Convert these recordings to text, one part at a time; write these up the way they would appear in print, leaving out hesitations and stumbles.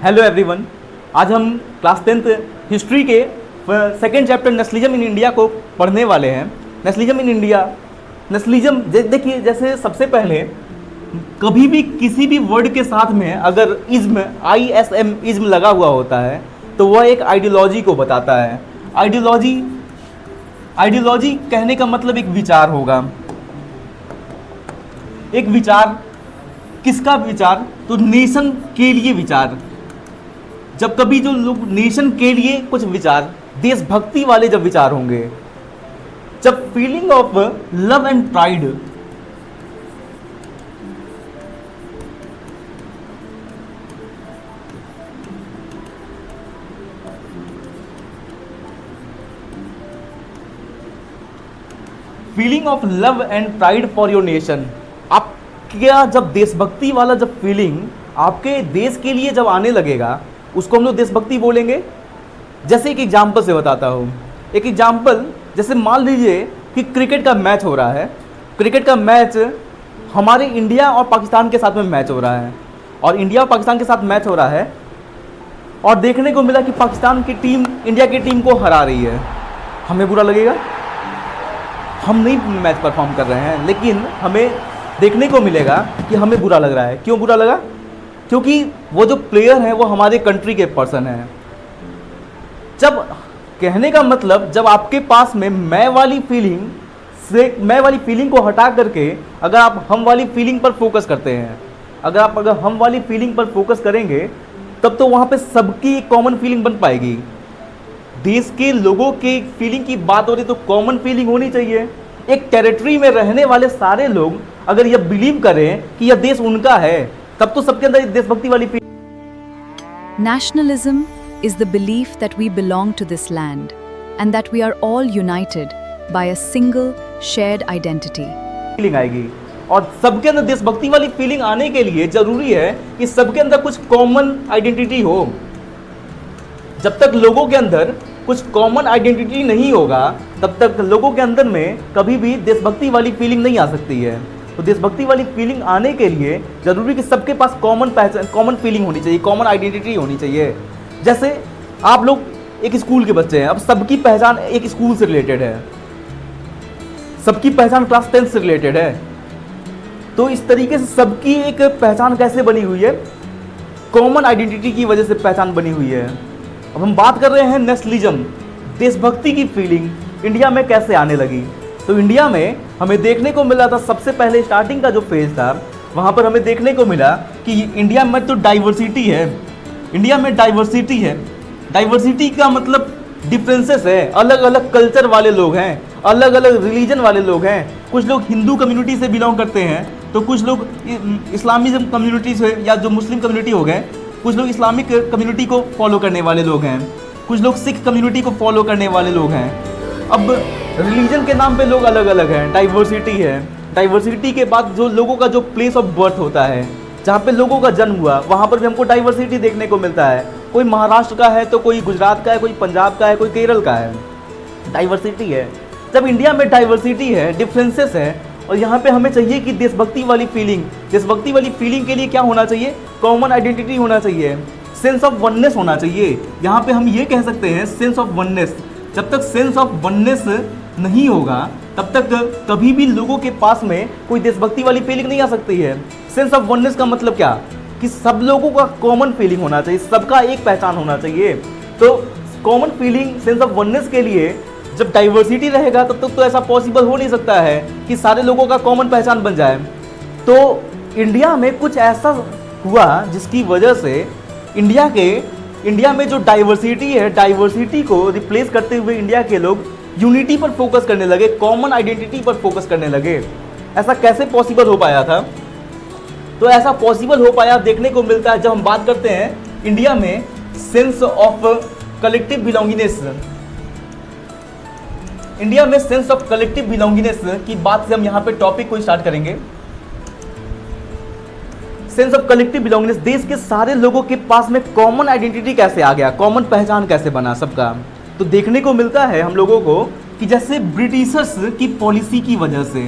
Hello everyone. आज हम class 10th history के second chapter nationalism in India को पढ़ने वाले हैं। नेशनलिज्म इन इंडिया, नेशनलिज्म देखिए, जैसे सबसे पहले कभी भी किसी भी वर्ड के साथ में अगर इज्म ISM इज्म लगा हुआ होता है तो वह एक आइडियोलॉजी को बताता है। आइडियोलॉजी कहने का मतलब एक विचार होगा। एक विचार, किसका विचार? तो नेशन के लिए विचार। जब कभी जो लोग नेशन के लिए कुछ विचार, देशभक्ति वाले जब विचार होंगे, जब feeling of love and pride, feeling of love and pride for your nation, आप क्या जब देशभक्ति वाला जब फीलिंग आपके देश के लिए जब आने लगेगा उसको हम लोग देशभक्ति बोलेंगे। जैसे एक एग्जाम्पल से बताता हूँ। एक एग्जाम्पल, जैसे मान लीजिए कि क्रिकेट का मैच हो रहा है। क्रिकेट का मैच हमारे इंडिया और पाकिस्तान के साथ में मैच हो रहा है, और इंडिया और पाकिस्तान के साथ मैच हो रहा है, और देखने को मिला कि पाकिस्तान की टीम इंडिया की टीम को हरा रही है। हमें बुरा लगेगा? हम नहीं मैच परफॉर्म कर रहे हैं, लेकिन हमें देखने को मिलेगा कि हमें बुरा लग रहा है। क्यों बुरा लगा? क्योंकि वो जो प्लेयर हैं वो हमारे कंट्री के पर्सन हैं। जब कहने का मतलब, जब आपके पास में मैं वाली फीलिंग को हटा करके अगर आप हम वाली फीलिंग पर फोकस करते हैं, अगर हम वाली फीलिंग पर फोकस करेंगे, तब तो वहाँ पे सबकी एक कॉमन फीलिंग बन पाएगी। देश के लोगों के फीलिंग की बात हो रही तो कॉमन फीलिंग होनी चाहिए। एक टेरिटरी में रहने वाले सारे लोग अगर यह बिलीव करें कि यह देश उनका है, तब तो सबके अंदर देशभक्ति वाली Nationalism is the belief that we belong to this land and that we are all united by a single shared identity. Feeling आएगी, और सबके अंदर देशभक्ति वाली फीलिंग आने के लिए जरूरी है कि सबके अंदर कुछ कॉमन आइडेंटिटी हो। जब तक लोगों के अंदर कुछ कॉमन आइडेंटिटी नहीं होगा, तब तक लोगों के अंदर में कभी भी देशभक्ति वाली फीलिंग नहीं आ सकती है। तो देशभक्ति वाली फीलिंग आने के लिए जरूरी कि सबके पास कॉमन पहचान, कॉमन फीलिंग होनी चाहिए, कॉमन आइडेंटिटी होनी चाहिए। जैसे आप लोग एक स्कूल के बच्चे हैं, अब सबकी पहचान एक स्कूल से रिलेटेड है, सबकी पहचान क्लास 10 से रिलेटेड है। तो इस तरीके से सबकी एक पहचान कैसे बनी हुई है? कॉमन आइडेंटिटी की वजह से पहचान बनी हुई है। अब हम बात कर रहे हैं नेशनलिज्म, देशभक्ति की फीलिंग इंडिया में कैसे आने लगी। तो इंडिया में हमें देखने को मिला था, सबसे पहले स्टार्टिंग का जो फेज था वहाँ पर हमें देखने को मिला कि इंडिया में तो डाइवर्सिटी है। इंडिया में डाइवर्सिटी है। डाइवर्सिटी का मतलब डिफरेंसेस है, अलग अलग कल्चर वाले लोग हैं, अलग अलग रिलीजन वाले लोग हैं। कुछ लोग हिंदू कम्युनिटी से बिलोंग करते हैं, तो कुछ लोग इस्लामिज्म कम्युनिटी से, या जो मुस्लिम कम्युनिटी हो गए, कुछ लोग इस्लामिक कम्युनिटी को फॉलो करने वाले लोग हैं, कुछ लोग सिख कम्युनिटी को फॉलो करने वाले लोग हैं। अब रिलीजन के नाम पे लोग अलग अलग हैं, डाइवर्सिटी है। डाइवर्सिटी के बाद जो लोगों का जो प्लेस ऑफ बर्थ होता है, जहाँ पे लोगों का जन्म हुआ, वहाँ पर भी हमको डाइवर्सिटी देखने को मिलता है। कोई महाराष्ट्र का है तो कोई गुजरात का है, कोई पंजाब का है, कोई केरल का है। डाइवर्सिटी है। जब इंडिया में डाइवर्सिटी है, डिफरेंसेस है, और यहाँ पे हमें चाहिए कि देशभक्ति वाली फीलिंग, देशभक्ति वाली फीलिंग के लिए क्या होना चाहिए? कॉमन आइडेंटिटी होना चाहिए, सेंस ऑफ वननेस होना चाहिए। यहाँ पे हम ये कह सकते हैं सेंस ऑफ वननेस। जब तक सेंस ऑफ वननेस नहीं होगा, तब तक कभी भी लोगों के पास में कोई देशभक्ति वाली फीलिंग नहीं आ सकती है। सेंस ऑफ वननेस का मतलब क्या? कि सब लोगों का कॉमन फीलिंग होना चाहिए, सबका एक पहचान होना चाहिए। तो common feeling, sense of oneness के लिए जब डाइवर्सिटी रहेगा, तब तक तो ऐसा पॉसिबल हो नहीं सकता है कि सारे लोगों का कॉमन पहचान बन जाए। तो इंडिया में कुछ ऐसा हुआ जिसकी वजह से इंडिया में जो डाइवर्सिटी है, डाइवर्सिटी को रिप्लेस करते हुए इंडिया के लोग यूनिटी पर फोकस करने लगे, कॉमन आइडेंटिटी पर फोकस करने लगे। ऐसा कैसे पॉसिबल हो पाया था? तो ऐसा पॉसिबल हो पाया देखने को मिलता है जब हम बात करते हैं इंडिया में sense of collective belongingness. India में सेंस ऑफ कलेक्टिव बिलोंगिंगनेस की बात से हम यहाँ पे टॉपिक को स्टार्ट करेंगे। सेंस ऑफ कलेक्टिव बिलोंगिंगनेस, देश के सारे लोगों के पास में कॉमन आइडेंटिटी कैसे आ गया, कॉमन पहचान कैसे बना सबका। तो देखने को मिलता है हम लोगों को कि जैसे ब्रिटिशर्स की पॉलिसी की वजह से,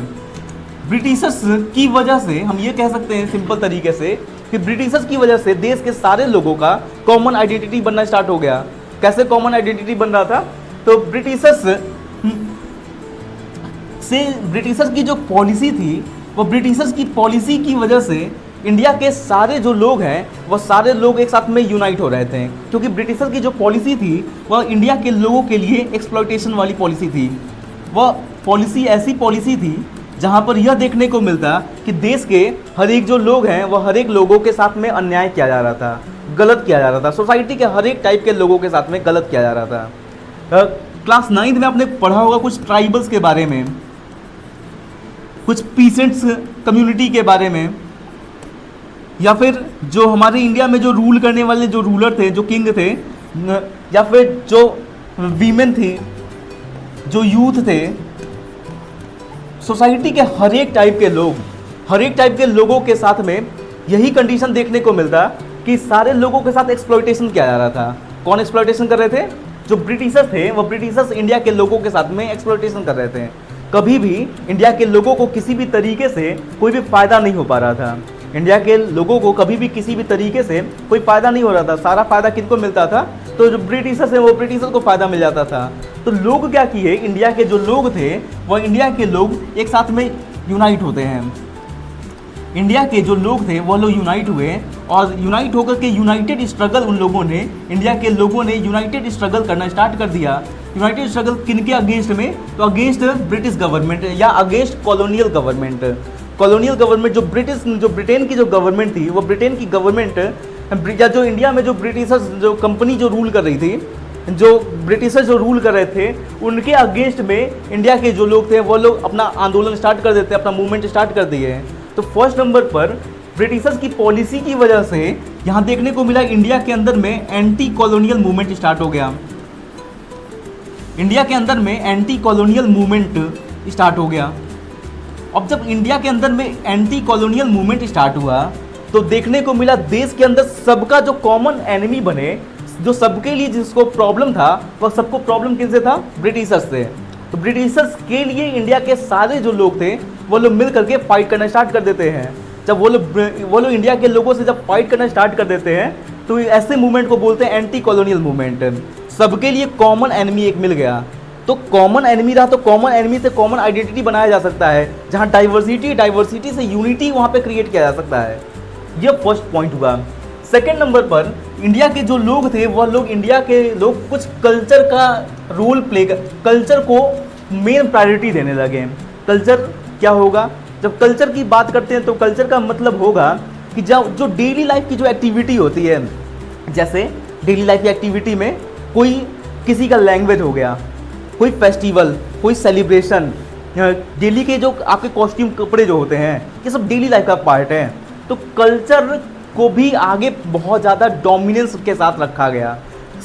ब्रिटिशर्स की वजह से हम ये कह सकते हैं सिंपल तरीके से कि ब्रिटिशर्स की वजह से देश के सारे लोगों का कॉमन आइडेंटिटी बनना स्टार्ट हो गया। कैसे कॉमन आइडेंटिटी बन रहा था? तो ब्रिटिशर्स की जो पॉलिसी थी, वो ब्रिटिशर्स की पॉलिसी की वजह से इंडिया के सारे जो लोग हैं वो सारे लोग एक साथ में यूनाइट हो रहे थे, क्योंकि ब्रिटिशर्स की जो पॉलिसी थी वह इंडिया के लोगों के लिए एक्सप्लॉयटेशन वाली पॉलिसी थी। वह पॉलिसी ऐसी पॉलिसी थी जहां पर यह देखने को मिलता कि देश के हर एक जो लोग हैं वह हर एक लोगों के साथ में अन्याय किया जा रहा था, गलत किया जा रहा था, सोसाइटी के हर एक टाइप के लोगों के साथ में गलत किया जा रहा था। क्लास 9th में आपने पढ़ा होगा कुछ ट्राइबल्स के बारे में, कुछ पीसेंट्स कम्युनिटी के बारे में, या फिर जो हमारे इंडिया में जो रूल करने वाले जो रूलर थे, जो किंग थे, या फिर जो वीमेन थी, जो यूथ थे, सोसाइटी के हर एक टाइप के लोगों के साथ में यही कंडीशन देखने को मिलता कि सारे लोगों के साथ एक्सप्लॉयटेशन किया जा रहा था। कौन एक्सप्लॉयटेशन कर रहे थे? जो ब्रिटिशर्स थे, वो ब्रिटिशर्स इंडिया के लोगों के साथ में एक्सप्लॉयटेशन कर रहे थे। कभी भी इंडिया के लोगों को किसी भी तरीके से कोई भी फायदा नहीं हो पा रहा था। इंडिया के लोगों को कभी भी किसी भी तरीके से कोई फायदा नहीं हो रहा था। सारा फायदा किनको मिलता था? तो जो ब्रिटिशर्स हैं वो ब्रिटिशर्स को फायदा मिल जाता था। तो लोग क्या किए, इंडिया के जो लोग थे वो इंडिया के लोग एक साथ में यूनाइट होते हैं। इंडिया के जो लोग थे वो लोग यूनाइट हुए, और यूनाइट होकर के यूनाइटेड स्ट्रगल उन लोगों ने, इंडिया के लोगों ने यूनाइटेड स्ट्रगल करना स्टार्ट कर दिया। यूनाइटेड स्ट्रगल किनके अगेंस्ट में? तो अगेंस्ट ब्रिटिश गवर्नमेंट या against colonial government. Colonial government जो ब्रिटेन की जो गवर्नमेंट थी, वो ब्रिटेन की गवर्नमेंट या जो इंडिया में जो ब्रिटिशर्स जो कंपनी जो रूल कर रही थी, जो ब्रिटिशर्स जो रूल कर रहे थे, उनके अगेंस्ट में इंडिया के जो लोग थे वो लोग अपना आंदोलन स्टार्ट कर देते, अपना मूवमेंट स्टार्ट कर दिए। तो फर्स्ट नंबर पर ब्रिटिशर्स की पॉलिसी की वजह से यहाँ देखने को मिला इंडिया के अंदर में एंटी कॉलोनियल मूवमेंट स्टार्ट हो गया। इंडिया के अंदर में एंटी कॉलोनियल मूवमेंट स्टार्ट हो गया। अब जब इंडिया के अंदर में एंटी कॉलोनियल मूवमेंट स्टार्ट हुआ तो देखने को मिला देश के अंदर सबका जो कॉमन एनिमी बने, जो सबके लिए जिसको प्रॉब्लम था, वह सबको प्रॉब्लम किनसे था? ब्रिटिशर्स से। तो ब्रिटिशर्स के लिए इंडिया के सारे जो लोग थे वो लोग मिल करके फाइट करना स्टार्ट कर देते हैं। जब वो लोग इंडिया के लोगों से जब फाइट करना स्टार्ट कर देते हैं तो ऐसे मूवमेंट को बोलते हैं एंटी कॉलोनियल मूवमेंट। सबके लिए कॉमन एनिमी एक मिल गया। तो कॉमन एनिमी रहा तो कॉमन एनिमी से कॉमन आइडेंटिटी बनाया जा सकता है, जहां डाइवर्सिटी से यूनिटी वहां पे क्रिएट किया जा सकता है। यह फर्स्ट पॉइंट हुआ। सेकेंड नंबर पर इंडिया के जो लोग थे वह लोग, इंडिया के लोग कुछ कल्चर का रोल प्ले कर, कल्चर को मेन प्रायोरिटी देने लगे। कल्चर क्या होगा? जब कल्चर की बात करते हैं तो कल्चर का मतलब होगा कि जब जो डेली लाइफ की जो एक्टिविटी होती है, जैसे डेली लाइफ की एक्टिविटी में कोई किसी का लैंग्वेज हो गया, कोई फेस्टिवल, कोई सेलिब्रेशन, डेली के जो आपके कॉस्ट्यूम कपड़े जो होते हैं, ये सब डेली लाइफ का पार्ट है। तो कल्चर को भी आगे बहुत ज़्यादा डोमिनेंस के साथ रखा गया।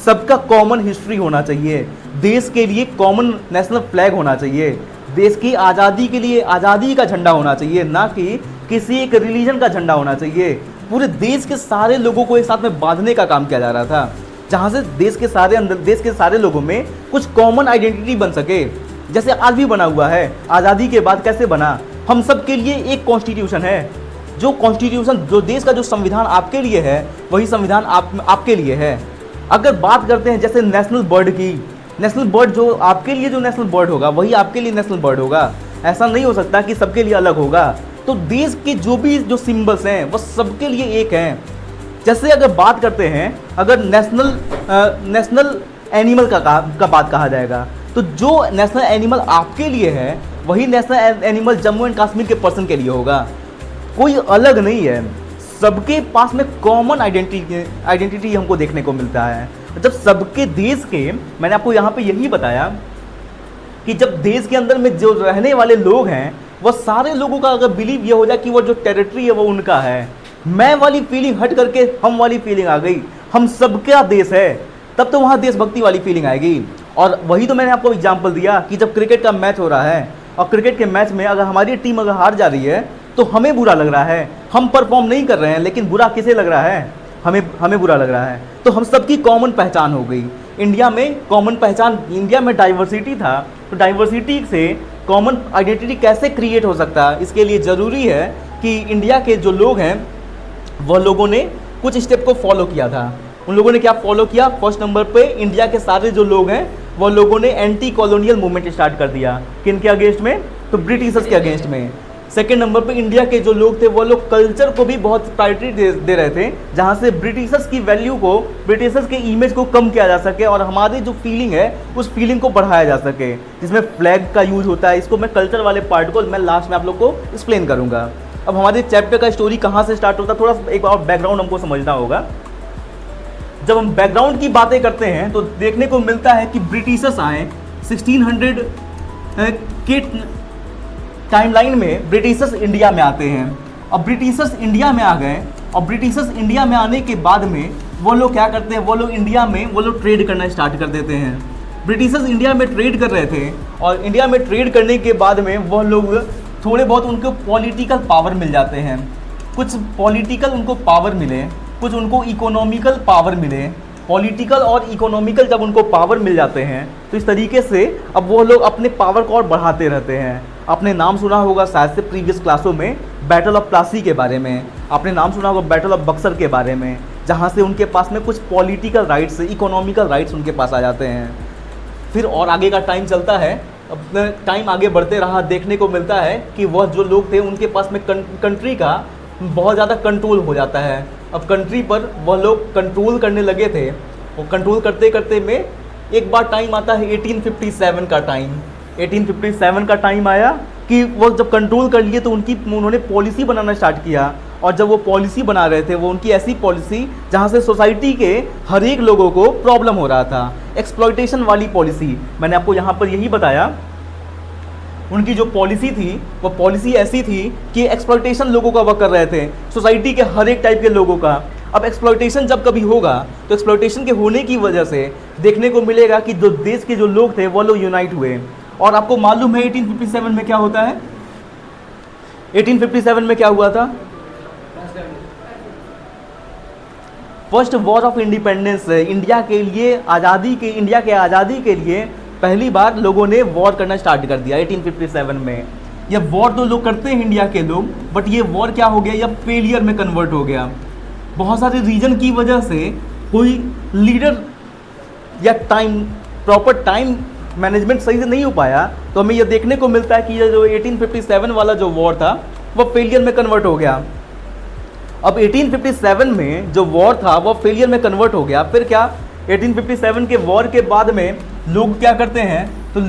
सबका कॉमन हिस्ट्री होना चाहिए, देश के लिए कॉमन नेशनल फ्लैग होना चाहिए, देश की आज़ादी के लिए आज़ादी का झंडा होना चाहिए, ना कि किसी एक रिलीजन का झंडा होना चाहिए। पूरे देश के सारे लोगों को एक साथ में बांधने का काम किया जा रहा था, जहाँ से देश के सारे लोगों में कुछ कॉमन आइडेंटिटी बन सके। जैसे आज भी बना हुआ है, आज़ादी के बाद कैसे बना? हम सब के लिए एक कॉन्स्टिट्यूशन है। जो कॉन्स्टिट्यूशन, जो देश का जो संविधान आपके लिए है, वही संविधान आपके लिए है। अगर बात करते हैं जैसे नेशनल बर्ड की, नेशनल बर्ड जो आपके लिए जो नेशनल बर्ड होगा वही आपके लिए नेशनल बर्ड होगा। ऐसा नहीं हो सकता कि सबके लिए अलग होगा। तो देश के जो सिंबल्स हैं वो सबके लिए एक हैं। जैसे अगर बात करते हैं, अगर नेशनल एनिमल का बात कहा जाएगा, तो जो नेशनल एनिमल आपके लिए है वही national animal Jammu and Kashmir के पर्सन के लिए होगा। कोई अलग नहीं है, सबके पास में कॉमन आइडेंटिटी हमको देखने को मिलता है। जब सबके देश के, मैंने आपको यहाँ पे यही बताया कि जब देश के अंदर में जो रहने वाले लोग हैं वो सारे लोगों का अगर बिलीव ये हो जाए कि वो जो टेरिटरी है वो उनका है, मैं वाली फीलिंग हट करके हम वाली फीलिंग आ गई, हम सबका देश है, तब तो वहाँ देशभक्ति वाली फीलिंग आएगी। और वही तो मैंने आपको एग्जाम्पल दिया कि जब क्रिकेट का मैच हो रहा है और क्रिकेट के मैच में अगर हमारी टीम अगर हार जा रही है तो हमें बुरा लग रहा है, हम परफॉर्म नहीं कर रहे हैं, लेकिन बुरा किसे लग रहा है? हमें बुरा लग रहा है। तो हम सबकी कॉमन पहचान हो गई। इंडिया में कॉमन पहचान, इंडिया में डाइवर्सिटी था, तो डाइवर्सिटी से कॉमन आइडेंटिटी कैसे क्रिएट हो सकता है? इसके लिए ज़रूरी है कि इंडिया के जो लोग हैं वह लोगों ने कुछ स्टेप को फॉलो किया था। उन लोगों ने क्या फॉलो किया? फर्स्ट नंबर पे इंडिया के सारे जो लोग हैं वह लोगों ने एंटी कॉलोनियल मूवमेंट स्टार्ट कर दिया। किन के अगेंस्ट में? तो ब्रिटिशर्स के अगेंस्ट में। सेकेंड नंबर पे इंडिया के जो लोग थे वो लोग कल्चर को भी बहुत प्रायोरिटी दे रहे थे, जहाँ से ब्रिटिशर्स की वैल्यू को, ब्रिटिशर्स के इमेज को कम किया जा सके और हमारी जो फीलिंग है उस फीलिंग को बढ़ाया जा सके, जिसमें फ्लैग का यूज होता है। इसको मैं कल्चर वाले पार्ट को मैं लास्ट में आप लोग को एक्सप्लेन करूँगा। अब हमारे चैप्टर का स्टोरी कहाँ से स्टार्ट होता है, थोड़ा एक बार बैकग्राउंड हमको समझना होगा। जब हम बैकग्राउंड की बातें करते हैं तो देखने को मिलता है कि ब्रिटिशर्स आए 1600 के टाइमलाइन में। ब्रिटिशर्स इंडिया में आते हैं। अब ब्रिटिशर्स इंडिया में आ गए और ब्रिटिशर्स इंडिया में आने के बाद में वो लोग क्या करते हैं, वो लोग इंडिया में वो लोग ट्रेड करना स्टार्ट कर देते हैं। ब्रिटिशर्स इंडिया में ट्रेड कर रहे थे और इंडिया में ट्रेड करने के बाद में वह लोग थोड़े बहुत उनको पॉलिटिकल पावर मिल जाते हैं। कुछ पॉलिटिकल उनको पावर मिले, कुछ उनको इकोनॉमिकल पावर मिले। पॉलिटिकल और इकोनॉमिकल जब उनको पावर मिल जाते हैं तो इस तरीके से अब वो लोग अपने पावर को और बढ़ाते रहते हैं। आपने नाम सुना होगा शायद से प्रीवियस क्लासों में बैटल ऑफ प्लासी के बारे में, आपने नाम सुना होगा बैटल ऑफ बक्सर के बारे में, जहाँ से उनके पास में कुछ पॉलिटिकल राइट्स, इकोनॉमिकल राइट्स उनके पास आ जाते हैं। फिर और आगे का टाइम चलता है। अब टाइम आगे बढ़ते रहा, देखने को मिलता है कि वह जो लोग थे उनके पास में कंट्री का बहुत ज़्यादा कंट्रोल हो जाता है। अब कंट्री पर वह लोग कंट्रोल करने लगे थे। वो कंट्रोल करते करते में एक बार टाइम आता है 1857 का टाइम। 1857 का टाइम आया कि वो जब कंट्रोल कर लिए तो उन्होंने पॉलिसी बनाना स्टार्ट किया। और जब वो पॉलिसी बना रहे थे वो उनकी ऐसी पॉलिसी जहाँ से सोसाइटी के हर एक लोगों को प्रॉब्लम हो रहा था, एक्सप्लॉयटेशन वाली पॉलिसी। मैंने आपको यहाँ पर यही बताया, उनकी जो पॉलिसी थी वो पॉलिसी ऐसी थी कि एक्सप्लॉयटेशन लोगों का वह कर रहे थे, सोसाइटी के हर एक टाइप के लोगों का। अब एक्सप्लॉयटेशन जब कभी होगा तो एक्सप्लॉयटेशन के होने की वजह से देखने को मिलेगा कि जो देश के जो लोग थे वो लोग यूनाइट हुए। और आपको मालूम है 1857 में क्या होता है? 1857 में क्या हुआ था? First war of independence. India के आज़ादी के लिए पहली बार लोगों ने वॉर करना स्टार्ट कर दिया 1857 में। यह वॉर तो लोग करते हैं इंडिया के लोग, बट ये वॉर क्या हो गया, यह फेलियर में कन्वर्ट हो गया। बहुत सारे रीजन की वजह से कोई लीडर या प्रॉपर टाइम मैनेजमेंट सही से नहीं हो पाया, तो हमें यह देखने को मिलता है कि यह जो 1857 वाला जो वॉर था वह फेलियर में कन्वर्ट हो गया। अब 1857 में जो वॉर था वह फेलियर में कन्वर्ट हो गया। फिर क्या, 1857 के वॉर के बाद में लोग क्या करते हैं, तो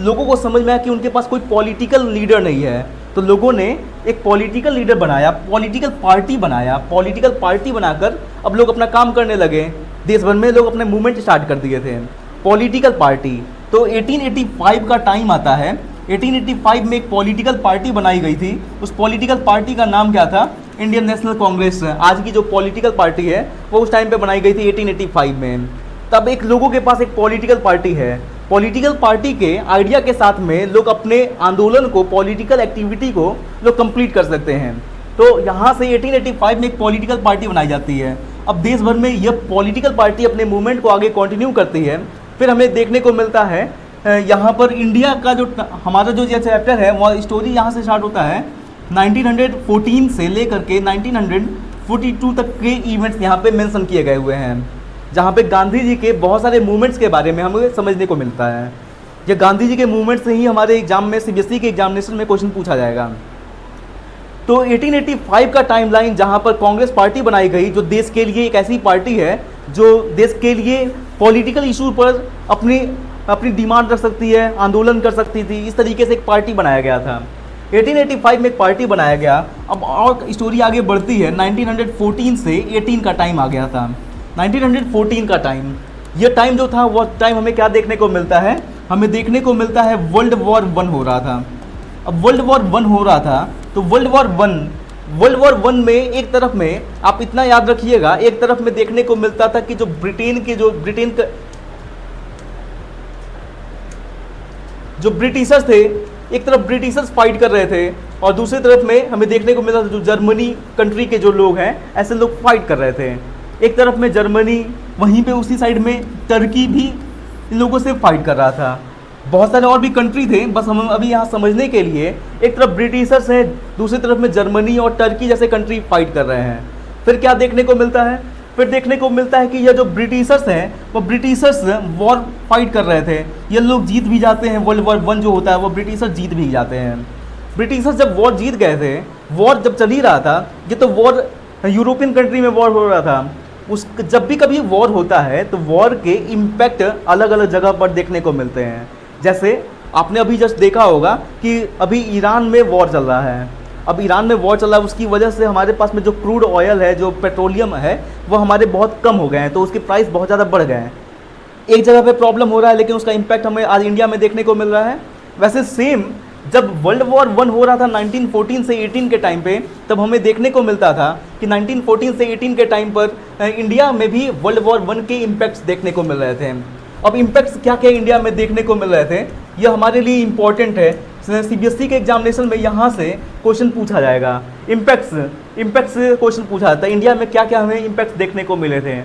लोगों को समझ में आया कि उनके पास कोई पॉलिटिकल लीडर नहीं है, तो लोगों ने एक पॉलिटिकल लीडर बनाया, पॉलिटिकल पार्टी बनाकर अब लोग अपना काम करने लगे। देश भर में लोग अपने मूवमेंट स्टार्ट कर दिए थे, पॉलिटिकल पार्टी। तो 1885 का टाइम आता है। 1885 में एक पॉलिटिकल पार्टी बनाई गई थी। उस पॉलिटिकल पार्टी का नाम क्या था? Indian national Congress. आज की जो पॉलिटिकल पार्टी है वो उस टाइम पे बनाई गई थी 1885 में। तब एक लोगों के पास एक पॉलिटिकल पार्टी है। पॉलिटिकल पार्टी के आइडिया के साथ में लोग अपने आंदोलन को, पॉलिटिकल एक्टिविटी को लोग कंप्लीट कर सकते हैं। तो यहाँ से 1885 में एक पॉलिटिकल पार्टी बनाई जाती है। अब देश भर में यह पॉलिटिकल पार्टी अपने मूवमेंट को आगे कंटिन्यू करती है। फिर हमें देखने को मिलता है यहाँ पर इंडिया का जो हमारा जो ये चैप्टर है वह स्टोरी यहाँ से स्टार्ट होता है 1914 से लेकर के 1942 तक के इवेंट्स यहाँ पे मेंशन किए गए हुए हैं, जहाँ पे गांधी जी के बहुत सारे मूवमेंट्स के बारे में हमें समझने को मिलता है। ये गांधी जी के मूवमेंट से ही हमारे एग्जाम में, सीबीएसई के एग्जामिनेशन में क्वेश्चन पूछा जाएगा। तो 1885 का टाइमलाइन जहाँ पर कांग्रेस पार्टी बनाई गई, जो देश के लिए एक ऐसी पार्टी है जो देश के लिए पॉलिटिकल इशू पर अपनी डिमांड रख सकती है, आंदोलन कर सकती थी। इस तरीके से एक पार्टी बनाया गया था। 1885 में एक पार्टी बनाया गया। अब और स्टोरी आगे बढ़ती है। 1914 से 18 का टाइम आ गया था। 1914 का टाइम, ये टाइम जो था वह टाइम हमें क्या देखने को मिलता है? हमें देखने को मिलता है वर्ल्ड वॉर 1 हो रहा था। अब वर्ल्ड वॉर 1 हो रहा था तो वर्ल्ड वॉर 1 में एक तरफ में आप इतना याद रखिएगा, एक तरफ में देखने को मिलता था कि जो ब्रिटिशर्स थे, एक तरफ ब्रिटिशर्स फाइट कर रहे थे और दूसरी तरफ में हमें देखने को मिला था जो जर्मनी कंट्री के जो लोग हैं ऐसे लोग फाइट कर रहे थे। एक तरफ में जर्मनी, वहीं पे उसी साइड में टर्की भी इन लोगों से फाइट कर रहा था। बहुत सारे और भी कंट्री थे, बस हम अभी यहाँ समझने के लिए, एक तरफ ब्रिटिशर्स हैं, दूसरी तरफ में जर्मनी और टर्की जैसे कंट्री फाइट कर रहे हैं। फिर क्या देखने को मिलता है? फिर देखने को मिलता है कि ये जो ब्रिटिशर्स हैं वो ब्रिटिशर्स वॉर फाइट कर रहे थे, ये लोग जीत भी जाते हैं। वर्ल्ड वॉर 1 जो होता है वो ब्रिटिशर्स जीत भी जाते हैं। ब्रिटिशर्स जब वॉर जीत गए थे, वॉर जब चल ही रहा था, ये तो वॉर यूरोपियन कंट्री में वॉर हो रहा था, उस जब भी कभी वॉर होता है तो वॉर के इम्पैक्ट अलग अलग जगह पर देखने को मिलते हैं। जैसे आपने अभी जस्ट देखा होगा कि अभी ईरान में वॉर चल रहा है। अब ईरान में वॉर चल रहा है, उसकी वजह से हमारे पास में जो क्रूड ऑयल है, जो पेट्रोलियम है, वो हमारे बहुत कम हो गए हैं, तो उसके प्राइस बहुत ज़्यादा बढ़ गए हैं। एक जगह पे प्रॉब्लम हो रहा है, लेकिन उसका इम्पैक्ट हमें आज इंडिया में देखने को मिल रहा है। वैसे सेम जब वर्ल्ड वॉर 1 हो रहा था 1914 से 18 के टाइम पे, तब हमें देखने को मिलता था कि 1914 से 18 के टाइम पर इंडिया में भी वर्ल्ड वॉर 1 के इम्पैक्ट्स देखने को मिल रहे थे। अब इम्पैक्ट्स क्या क्या इंडिया में देखने को मिल रहे थे, यह हमारे लिए इम्पॉर्टेंट है। सीबीएसई के एग्जामिनेशन में यहाँ से क्वेश्चन पूछा जाएगा। इम्पैक्ट्स क्वेश्चन पूछा जाता है, इंडिया में क्या क्या हमें इम्पैक्ट्स देखने को मिले थे।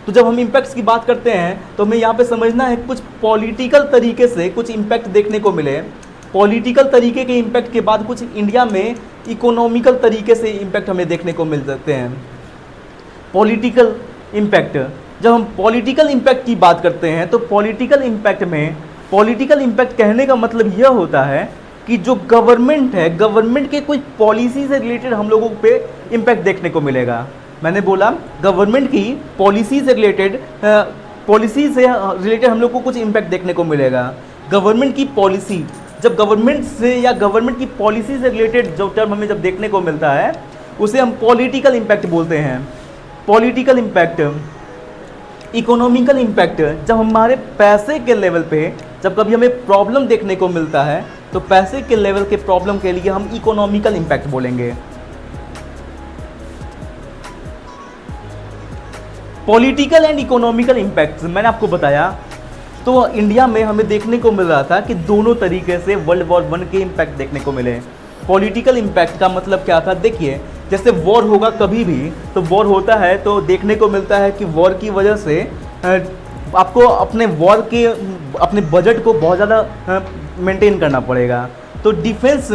तो जब हम इम्पैक्ट्स की बात करते हैं तो हमें यहाँ पे समझना है कुछ पॉलिटिकल तरीके से कुछ इम्पैक्ट देखने को मिले। पॉलिटिकल तरीके के इम्पैक्ट के बाद कुछ इंडिया में इकोनॉमिकल तरीके से इम्पैक्ट हमें देखने को मिल सकते हैं। पॉलिटिकल इम्पैक्ट, जब हम पॉलिटिकल इम्पैक्ट की बात करते हैं तो पॉलिटिकल इम्पैक्ट कहने का मतलब यह होता है कि जो गवर्नमेंट है, गवर्नमेंट के कोई पॉलिसी से रिलेटेड हम लोगों पे इम्पैक्ट देखने को मिलेगा। मैंने बोला गवर्नमेंट की पॉलिसी से रिलेटेड हम लोग को कुछ इम्पैक्ट देखने को मिलेगा। गवर्नमेंट की पॉलिसी, जब गवर्नमेंट से या गवर्नमेंट की पॉलिसी से रिलेटेड जो टर्म हमें जब देखने को मिलता है उसे हम पॉलिटिकल इम्पैक्ट बोलते हैं। पॉलिटिकल इम्पैक्ट, इकोनॉमिकल इम्पैक्ट, जब हमारे पैसे के लेवल पे जब कभी हमें प्रॉब्लम देखने को मिलता है तो पैसे के लेवल के प्रॉब्लम के लिए हम इकोनॉमिकल इम्पैक्ट बोलेंगे। पॉलिटिकल एंड इकोनॉमिकल इम्पैक्ट मैंने आपको बताया, तो इंडिया में हमें देखने को मिल रहा था कि दोनों तरीके से वर्ल्ड वॉर 1 के इम्पैक्ट देखने को मिले। पॉलिटिकल इम्पैक्ट का मतलब क्या था? देखिए, जैसे वॉर होगा कभी भी, तो वॉर होता है तो देखने को मिलता है कि वॉर की वजह से आपको अपने बजट को बहुत ज़्यादा मेंटेन करना पड़ेगा। तो डिफेंस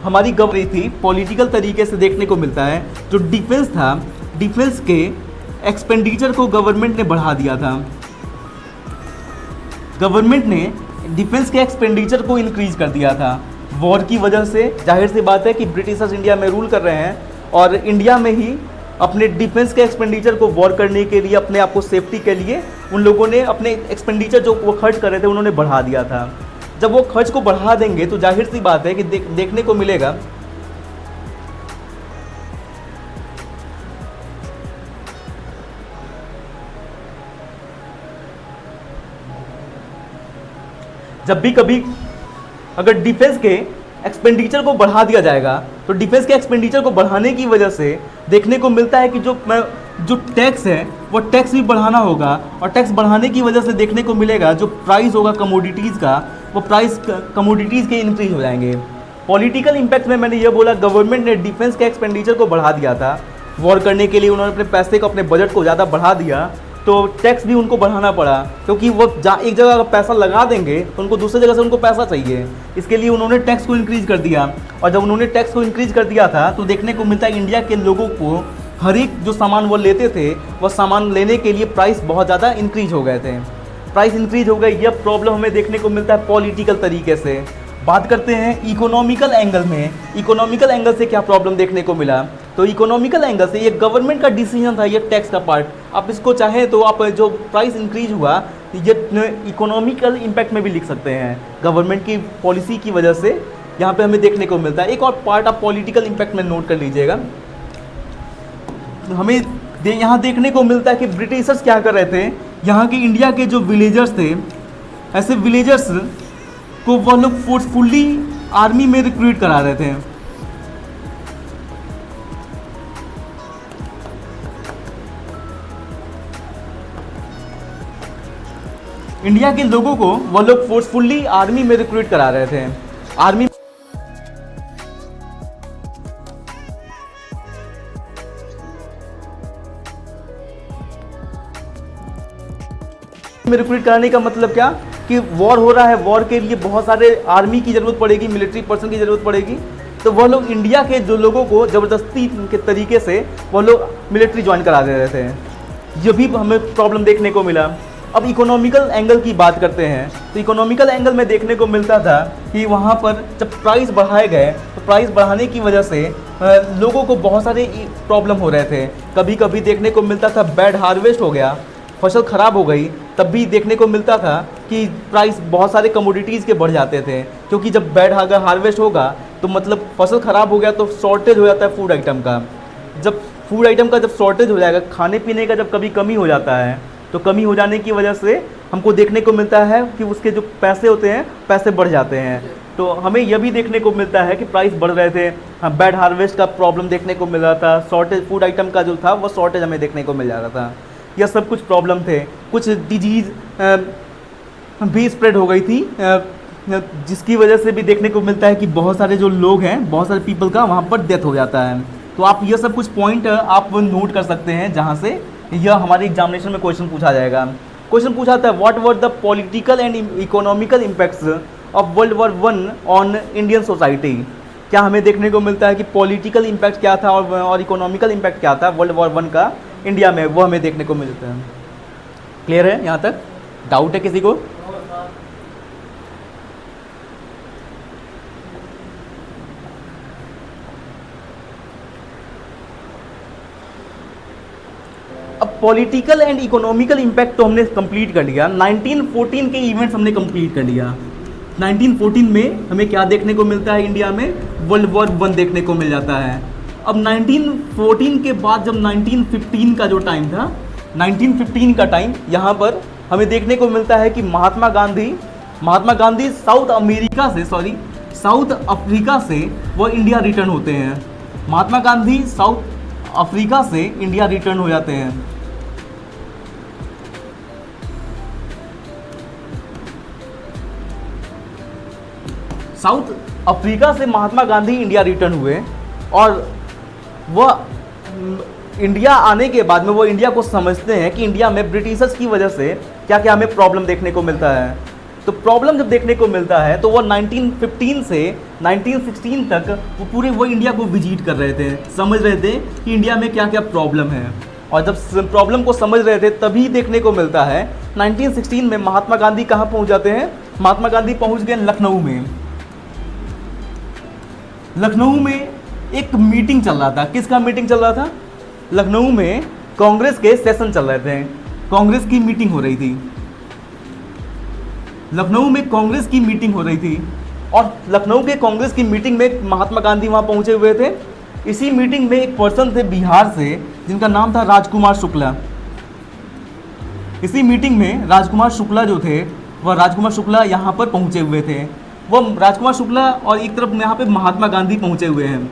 हमारी गवर्नमेंट थी, पॉलिटिकल तरीके से देखने को मिलता है। जो डिफेंस था, डिफेंस के एक्सपेंडिचर को गवर्नमेंट ने बढ़ा दिया था। गवर्नमेंट ने डिफेंस के एक्सपेंडिचर को इंक्रीज कर दिया था वॉर की वजह से। जाहिर सी बात है कि ब्रिटिशर्स इंडिया में रूल कर रहे हैं और इंडिया में ही अपने डिफेंस के एक्सपेंडिचर को वॉर करने के लिए, अपने आप को सेफ्टी के लिए उन लोगों ने अपने एक्सपेंडिचर जो वो खर्च कर रहे थे उन्होंने बढ़ा दिया था। जब वो खर्च को बढ़ा देंगे तो जाहिर सी बात है कि देखने को मिलेगा जब भी कभी अगर डिफेंस के एक्सपेंडिचर को बढ़ा दिया जाएगा तो डिफेंस के एक्सपेंडिचर को बढ़ाने की वजह से देखने को मिलता है कि जो टैक्स है वो टैक्स भी बढ़ाना होगा, और टैक्स बढ़ाने की वजह से देखने को मिलेगा जो प्राइस होगा कमोडिटीज़ का, वो प्राइस कमोडिटीज़ के इंक्रीज हो जाएंगे। पॉलिटिकल इम्पैक्ट में मैंने ये बोला गवर्नमेंट ने डिफेंस के एक्सपेंडिचर को बढ़ा दिया था वॉर करने के लिए, उन्होंने अपने पैसे को, अपने बजट को ज़्यादा बढ़ा दिया, तो टैक्स भी उनको बढ़ाना पड़ा, क्योंकि वो एक जगह अगर पैसा लगा देंगे तो उनको दूसरी जगह से उनको पैसा चाहिए। इसके लिए उन्होंने टैक्स को इंक्रीज़ कर दिया, और जब उन्होंने टैक्स को इंक्रीज़ कर दिया था तो देखने को मिलता है इंडिया के लोगों को हर एक जो सामान वो लेते थे वह सामान लेने के लिए प्राइस बहुत ज़्यादा इंक्रीज हो गए थे। प्राइस इंक्रीज हो गए, यह प्रॉब्लम हमें देखने को मिलता है पॉलिटिकल तरीके से। बात करते हैं इकोनॉमिकल एंगल में, इकोनॉमिकल एंगल से क्या प्रॉब्लम देखने को मिला। तो इकोनॉमिकल एंगल से ये गवर्नमेंट का डिसीजन था, ये टैक्स का पार्ट, आप इसको चाहें तो आप जो प्राइस इंक्रीज हुआ ये इकोनॉमिकल इम्पैक्ट में भी लिख सकते हैं, गवर्नमेंट की पॉलिसी की वजह से यहाँ पे हमें देखने को मिलता है। एक और पार्ट आप पॉलिटिकल इम्पैक्ट में नोट कर लीजिएगा, हमें यहाँ देखने को मिलता है कि ब्रिटिशर्स क्या कर रहे थे, यहाँ के इंडिया के जो विलेजर्स थे, ऐसे विलेजर्स को वो लोग फोर्सफुली आर्मी में रिक्रूट करा रहे थे। इंडिया के लोगों को वो लोग फोर्सफुली आर्मी में रिक्रूट करा रहे थे। आर्मी में रिक्रूट कराने का मतलब क्या कि वॉर हो रहा है, वॉर के लिए बहुत सारे आर्मी की ज़रूरत पड़ेगी, मिलिट्री पर्सन की ज़रूरत पड़ेगी, तो वह लोग इंडिया के जो लोगों को ज़बरदस्ती के तरीके से वह लोग मिलिट्री ज्वाइन करा दे रहे थे। ये भी हमें प्रॉब्लम देखने को मिला। अब इकोनॉमिकल एंगल की बात करते हैं, तो इकोनॉमिकल एंगल में देखने को मिलता था कि वहाँ पर जब प्राइस बढ़ाए गए तो प्राइस बढ़ाने की वजह से लोगों को बहुत सारे प्रॉब्लम हो रहे थे। कभी कभी देखने को मिलता था बैड हार्वेस्ट हो गया, फसल ख़राब हो गई, तब भी देखने को मिलता था कि प्राइस बहुत सारे कमोडिटीज़ के बढ़ जाते थे, क्योंकि जब बैड हार्वेस्ट होगा तो मतलब फसल ख़राब हो गया तो शॉर्टेज हो जाता है फूड आइटम का। जब फूड आइटम का जब शॉर्टेज हो जाएगा, खाने पीने का जब कभी कमी हो जाता है, तो कमी हो जाने की वजह से हमको देखने को मिलता है कि उसके जो पैसे होते हैं पैसे बढ़ जाते हैं। तो हमें यह भी देखने को मिलता है कि प्राइस बढ़ रहे थे, हाँ, बैड हार्वेस्ट का प्रॉब्लम देखने को मिल रहा था, शॉर्टेज फूड आइटम का जो था वो शॉर्टेज हमें देखने को मिल जा रहा था। यह सब कुछ प्रॉब्लम थे। कुछ डिजीज़ भी स्प्रेड हो गई थी, जिसकी वजह से भी देखने को मिलता है कि बहुत सारे जो लोग हैं, बहुत सारे पीपल का वहाँ पर डेथ हो जाता है। तो आप ये सब कुछ पॉइंट आप नोट कर सकते हैं, जहाँ से यह हमारे एग्जामिनेशन में क्वेश्चन पूछा जाएगा। क्वेश्चन पूछा था what were the political and economical impacts of world war one on Indian society. क्या हमें देखने को मिलता है कि पॉलिटिकल इम्पैक्ट क्या था और इकोनॉमिकल इम्पैक्ट क्या था वर्ल्ड वॉर वन का इंडिया में, वो हमें देखने को मिलता है। क्लियर है यहाँ तक? डाउट है किसी को? अब पॉलिटिकल एंड इकोनॉमिकल इम्पैक्ट तो हमने कंप्लीट कर लिया। 1914 के इवेंट्स हमने कंप्लीट कर लिया। 1914 में हमें क्या देखने को मिलता है? इंडिया में वर्ल्ड वॉर वन देखने को मिल जाता है। अब 1914 के बाद जब 1915 का जो टाइम था, 1915 का टाइम यहाँ पर हमें देखने को मिलता है कि महात्मा गांधी साउथ अफ्रीका से वो इंडिया रिटर्न होते हैं। महात्मा गांधी साउथ अफ्रीका से इंडिया रिटर्न हो जाते हैं। साउथ अफ्रीका से महात्मा गांधी इंडिया रिटर्न हुए और वह इंडिया आने के बाद में वो इंडिया को समझते हैं कि इंडिया में ब्रिटिशर्स की वजह से क्या क्या हमें प्रॉब्लम देखने को मिलता है। तो प्रॉब्लम जब देखने को मिलता है तो वो 1915 से 1916 तक वो इंडिया को विजिट कर रहे थे, समझ रहे थे कि इंडिया में क्या क्या प्रॉब्लम है। और जब प्रॉब्लम को समझ रहे थे तभी देखने को मिलता है 1916 में महात्मा गांधी कहाँ पहुँच जाते हैं? महात्मा गांधी पहुँच गए लखनऊ में। लखनऊ में एक मीटिंग चल रहा था। किसका मीटिंग चल रहा था? लखनऊ में कांग्रेस के सेशन चल रहे थे, कांग्रेस की मीटिंग हो रही थी। लखनऊ में कांग्रेस की मीटिंग हो रही थी और लखनऊ के कांग्रेस की मीटिंग में महात्मा गांधी वहाँ पहुँचे हुए थे। इसी मीटिंग में एक पर्सन थे बिहार से जिनका नाम था राजकुमार शुक्ला। इसी मीटिंग में राजकुमार शुक्ला जो थे वह राजकुमार शुक्ला यहाँ पर पहुँचे हुए थे। वह राजकुमार शुक्ला और एक तरफ यहाँ पे महात्मा गांधी पहुँचे हुए हैं।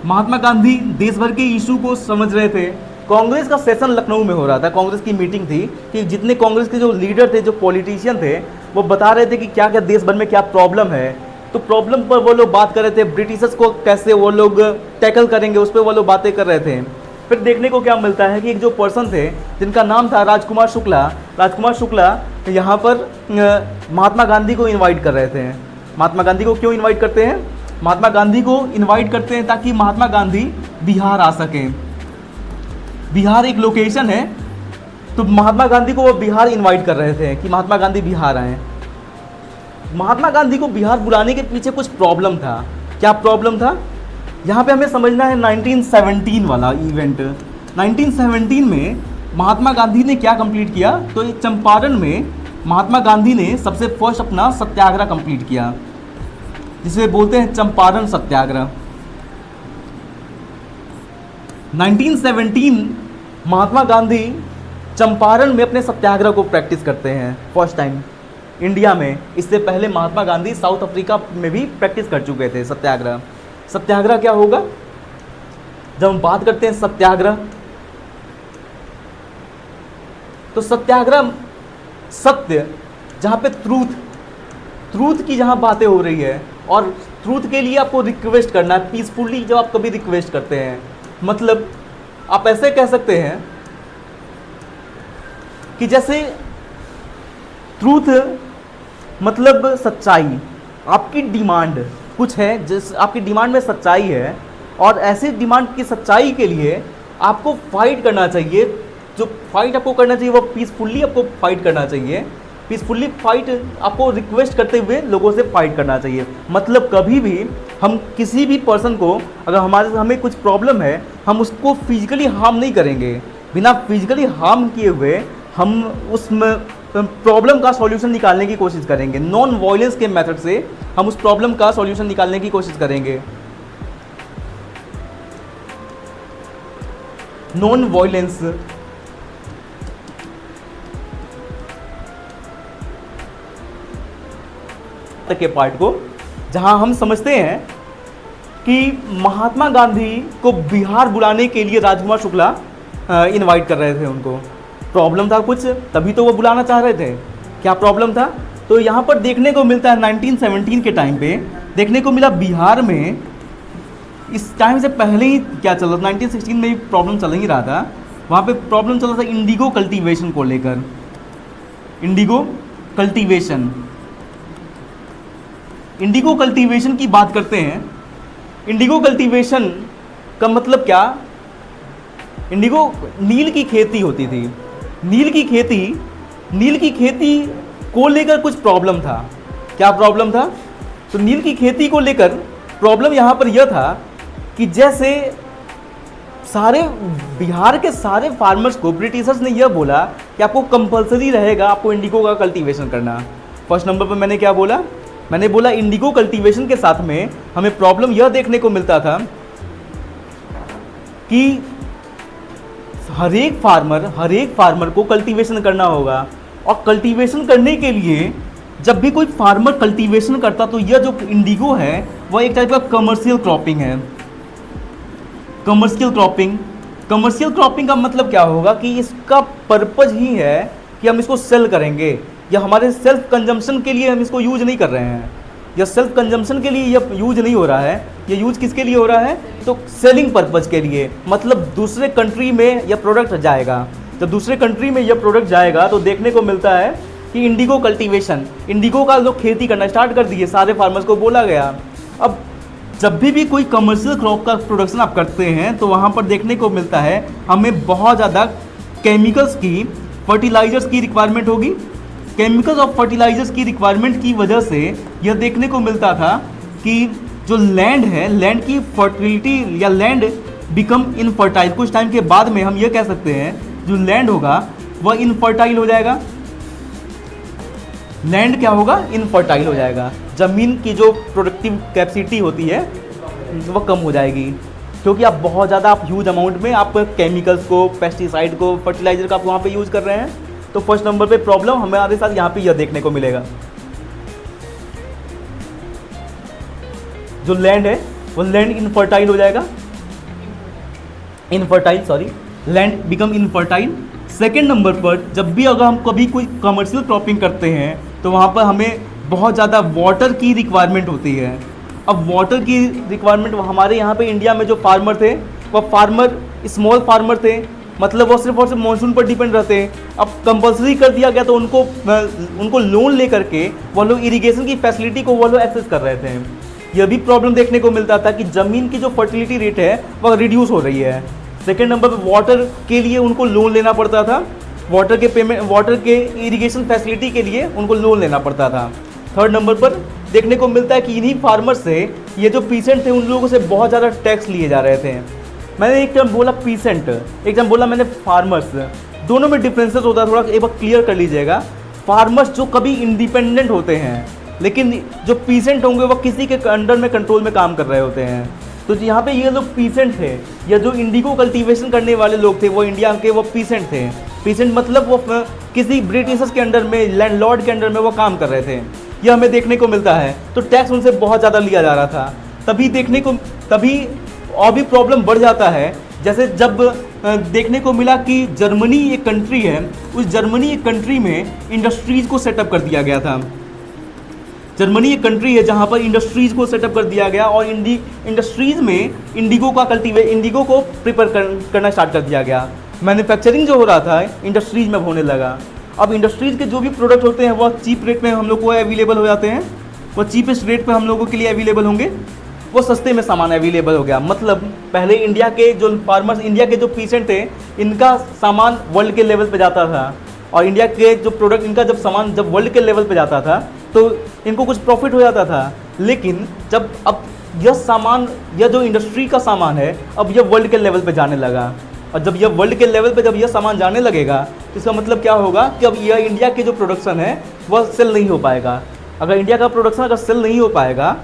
महात्मा गांधी देश भर के इशू को समझ रहे थे। कांग्रेस का सेशन लखनऊ में हो रहा था, कांग्रेस की मीटिंग थी कि जितने कांग्रेस के जो लीडर थे, जो पॉलिटिशियन थे, वो बता रहे थे कि क्या क्या देश भर में क्या प्रॉब्लम है। तो प्रॉब्लम पर वो लोग बात कर रहे थे, ब्रिटिशर्स को कैसे वो लोग टैकल करेंगे उस पर वो लोग बातें कर रहे थे। फिर देखने को क्या मिलता है कि एक जो पर्सन थे जिनका नाम था राजकुमार शुक्ला यहाँ पर महात्मा गांधी को इन्वाइट कर रहे थे। महात्मा गांधी को क्यों इन्वाइट करते हैं? महात्मा गांधी को इन्वाइट करते हैं ताकि महात्मा गांधी बिहार आ सकें। बिहार एक लोकेशन है, तो महात्मा गांधी को वो बिहार इनवाइट कर रहे थे कि महात्मा गांधी बिहार आए। महात्मा गांधी को बिहार बुलाने के पीछे कुछ प्रॉब्लम था। क्या प्रॉब्लम था? यहाँ पे हमें समझना है 1917 वाला इवेंट। 1917 में महात्मा गांधी ने क्या कंप्लीट किया? तो ये चंपारण में महात्मा गांधी ने सबसे फर्स्ट अपना सत्याग्रह कंप्लीट किया, जिसे बोलते हैं चंपारण सत्याग्रह। 1917 महात्मा गांधी चंपारण में अपने सत्याग्रह को प्रैक्टिस करते हैं फर्स्ट टाइम इंडिया में। इससे पहले महात्मा गांधी साउथ अफ्रीका में भी प्रैक्टिस कर चुके थे सत्याग्रह। सत्याग्रह क्या होगा? जब हम बात करते हैं सत्याग्रह, तो सत्याग्रह सत्य, जहाँ पे ट्रूथ की जहाँ बातें हो रही है, और ट्रूथ के लिए आपको रिक्वेस्ट करना है पीसफुली। जब आप कभी रिक्वेस्ट करते हैं, मतलब आप ऐसे कह सकते हैं कि जैसे ट्रूथ मतलब सच्चाई, आपकी डिमांड कुछ है, जिस आपकी डिमांड में सच्चाई है, और ऐसे डिमांड की सच्चाई के लिए आपको फाइट करना चाहिए। जो फाइट आपको करना चाहिए वो पीसफुली आपको फाइट करना चाहिए। पीसफुली फाइट आपको रिक्वेस्ट करते हुए लोगों से फाइट करना चाहिए। मतलब कभी भी हम किसी भी पर्सन को, अगर हमें कुछ प्रॉब्लम है, हम उसको फिजिकली हार्म नहीं करेंगे। बिना फिजिकली हार्म किए हुए हम उसमें प्रॉब्लम का सॉल्यूशन निकालने की कोशिश करेंगे। नॉन वायलेंस के मेथड से हम उस प्रॉब्लम का सॉल्यूशन निकालने की कोशिश करेंगे। नॉन वायलेंस के पार्ट को, जहां हम समझते हैं कि महात्मा गांधी को बिहार बुलाने के लिए राजकुमार शुक्ला इनवाइट कर रहे थे उनको। प्रॉब्लम था कुछ, तभी तो वो बुलाना चाह रहे थे। क्या प्रॉब्लम था? तो यहाँ पर देखने को मिलता है 1917 के टाइम पे देखने को मिला बिहार में, इस टाइम से पहले ही क्या चल रहा था, 1916 में ही प्रॉब्लम चल ही रहा था। वहाँ पे प्रॉब्लम चल रहा था इंडिगो कल्टीवेशन को लेकर। इंडिगो कल्टीवेशन, इंडिगो कल्टीवेशन की बात करते हैं। इंडिगो कल्टीवेशन का मतलब क्या? इंडिगो नील की खेती होती थी। नील की खेती को लेकर कुछ प्रॉब्लम था। क्या प्रॉब्लम था? तो नील की खेती को लेकर प्रॉब्लम यहाँ पर यह था कि जैसे सारे बिहार के सारे फार्मर्स को ब्रिटिशर्स ने यह बोला कि आपको कंपलसरी रहेगा आपको इंडिगो का कल्टीवेशन करना। फर्स्ट नंबर पर मैंने क्या बोला? मैंने बोला इंडिगो कल्टीवेशन के साथ में हमें प्रॉब्लम यह देखने को मिलता था कि हर एक फार्मर को कल्टीवेशन करना होगा। और कल्टीवेशन करने के लिए जब भी कोई फार्मर कल्टीवेशन करता तो यह जो इंडिगो है वह एक टाइप का कमर्शियल क्रॉपिंग है। कमर्शियल क्रॉपिंग का मतलब क्या होगा कि इसका पर्पज ही है कि हम इसको सेल करेंगे, या हमारे सेल्फ कंजम्पशन के लिए हम इसको यूज नहीं कर रहे हैं, या सेल्फ कंजम्पशन के लिए यह यूज नहीं हो रहा है। ये यूज किसके लिए हो रहा है? तो सेलिंग पर्पज के लिए। मतलब दूसरे कंट्री में यह प्रोडक्ट जाएगा। जब दूसरे कंट्री में यह प्रोडक्ट जाएगा तो देखने को मिलता है कि इंडिगो कल्टीवेशन, इंडिगो का लोग खेती करना स्टार्ट कर दिए, सारे फार्मर्स को बोला गया। अब जब भी कोई कमर्शियल क्रॉप का प्रोडक्शन आप करते हैं तो वहाँ पर देखने को मिलता है हमें बहुत ज़्यादा केमिकल्स की, फर्टिलाइजर्स की रिक्वायरमेंट होगी। केमिकल्स और फर्टिलाइजर्स की रिक्वायरमेंट की वजह से यह देखने को मिलता था कि जो लैंड है, लैंड की फर्टिलिटी या लैंड बिकम इनफर्टाइल। कुछ टाइम के बाद में हम यह कह सकते हैं जो लैंड होगा वह इनफर्टाइल हो जाएगा। लैंड क्या होगा? इनफर्टाइल हो जाएगा। ज़मीन की जो प्रोडक्टिव कैपेसिटी होती है वह कम हो जाएगी, क्योंकि आप बहुत ज़्यादा ह्यूज अमाउंट में आप केमिकल्स को, पेस्टिसाइड को, फर्टिलाइजर का आप वहाँ पे यूज़ कर रहे हैं। तो फर्स्ट नंबर पे प्रॉब्लम हमारे साथ यहाँ पे यह देखने को मिलेगा, जो लैंड है वो लैंड इनफर्टाइल हो जाएगा। Land become infertile. Second number पर जब भी अगर हम कभी कोई कमर्शियल क्रॉपिंग करते हैं तो वहाँ पर हमें बहुत ज़्यादा वाटर की रिक्वायरमेंट होती है। अब वाटर की रिक्वायरमेंट हमारे यहाँ पे इंडिया में जो फार्मर थे वह फार्मर स्मॉल फार्मर थे, मतलब वो सिर्फ और सिर्फ मानसून पर डिपेंड रहते हैं। अब कंपलसरी कर दिया गया तो उनको लोन ले करके वो लोग इरिगेशन की फैसिलिटी को वो लोग एक्सेस कर रहे थे। यह भी प्रॉब्लम देखने को मिलता था कि ज़मीन की जो फर्टिलिटी रेट है वह रिड्यूस हो रही है। सेकेंड नंबर पर वाटर के लिए उनको लोन लेना पड़ता था, वाटर के इरिगेशन फैसिलिटी के लिए उनको लोन लेना पड़ता था। थर्ड नंबर पर देखने को मिलता है कि इन्हीं फार्मर से ये जो पीसेंट थे उन लोगों से बहुत ज़्यादा टैक्स लिए जा रहे थे। मैंने एक टर्म बोला पीसेंट, एक टर्म बोला मैंने फार्मर्स, दोनों में डिफरेंसेस होता है, थोड़ा एक बार क्लियर कर लीजिएगा। फार्मर्स जो कभी इंडिपेंडेंट होते हैं, लेकिन जो पीसेंट होंगे वो किसी के अंडर में कंट्रोल में काम कर रहे होते हैं। तो यहाँ पे ये लोग पीसेंट थे, या जो इंडिगो कल्टीवेशन करने वाले लोग थे वो इंडिया के वो पीसेंट थे। पीसेंट मतलब वो किसी ब्रिटिशर्स के अंडर में, लैंडलॉर्ड के अंडर में वो काम कर रहे थे। यह हमें देखने को मिलता है। तो टैक्स उनसे बहुत ज़्यादा लिया जा रहा था। तभी और भी प्रॉब्लम बढ़ जाता है। जैसे जब देखने को मिला कि जर्मनी एक कंट्री है, उस जर्मनी एक कंट्री में इंडस्ट्रीज़ को सेटअप कर दिया गया था। जर्मनी एक कंट्री है जहाँ पर इंडस्ट्रीज़ को सेटअप कर दिया गया और इंडस्ट्रीज़ में इंडिगो को प्रिपेयर करना स्टार्ट कर दिया गया। मैन्युफैक्चरिंग जो हो रहा था इंडस्ट्रीज़ में होने लगा। अब इंडस्ट्रीज़ के जो भी प्रोडक्ट होते हैं वो चीप रेट में हम लोग को अवेलेबल हो जाते हैं, वो चीपेस्ट रेट पे हम लोगों के लिए अवेलेबल होंगे, वो सस्ते में सामान अवेलेबल हो गया। मतलब पहले इंडिया के जो फार्मर्स, इंडिया के जो पीसेंट थे, इनका सामान वर्ल्ड के लेवल पे जाता था, और इंडिया के जो प्रोडक्ट, इनका जब सामान जब वर्ल्ड के लेवल पे जाता था तो इनको कुछ प्रॉफिट हो जाता था। लेकिन जब अब यह सामान, यह जो इंडस्ट्री का सामान है, अब यह वर्ल्ड के लेवल पे जाने लगा, और जब यह वर्ल्ड के लेवल पे जब यह सामान जाने लगेगा तो इसका मतलब क्या होगा कि अब यह इंडिया के जो प्रोडक्शन है वह सेल नहीं हो पाएगा। अगर इंडिया का प्रोडक्शन अगर सेल नहीं हो पाएगा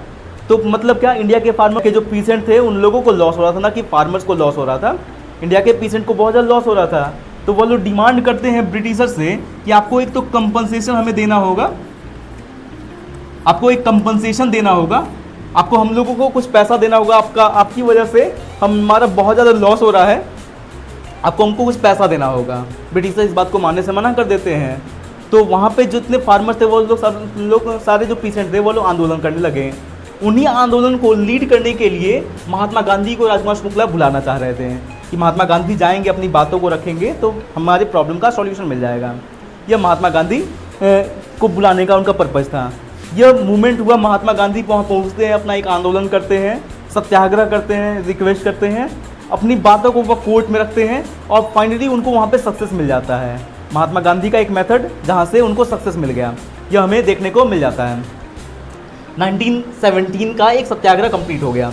तो मतलब क्या, इंडिया के फार्मर के जो पीसेंट थे उन लोगों को लॉस हो रहा था, ना कि फार्मर्स को लॉस हो रहा था। इंडिया के पीसेंट को बहुत ज़्यादा लॉस हो रहा था। तो वो लोग डिमांड करते हैं ब्रिटिशर से कि आपको एक तो कंपनसेशन हमें देना होगा, आपको एक कंपनसेशन देना होगा, आपको हम लोगों को कुछ पैसा देना होगा, आपकी वजह से हमारा बहुत ज़्यादा लॉस हो रहा है, आपको हमको कुछ पैसा देना होगा। ब्रिटिशर इस बात को मानने से मना कर देते हैं। तो वहाँ पे जितने फार्मर्स थे वो लोग सारे जो पीसेंट थे वो लोग आंदोलन करने लगे। उन्हीं आंदोलन को लीड करने के लिए महात्मा गांधी को राजकुमार शुक्ला बुलाना चाह रहे थे कि महात्मा गांधी जाएंगे, अपनी बातों को रखेंगे तो हमारे प्रॉब्लम का सॉल्यूशन मिल जाएगा। यह महात्मा गांधी को बुलाने का उनका पर्पज़ था। यह मूवमेंट हुआ, महात्मा गांधी वहाँ पहुँचते हैं, अपना एक आंदोलन करते हैं, सत्याग्रह करते हैं, रिक्वेस्ट करते हैं, अपनी बातों को वो कोर्ट में रखते हैं, और फाइनली उनको वहाँ पे सक्सेस मिल जाता है। महात्मा गांधी का एक मेथड जहाँ से उनको सक्सेस मिल गया, यह हमें देखने को मिल जाता है। 1917 का एक सत्याग्रह कंप्लीट हो गया,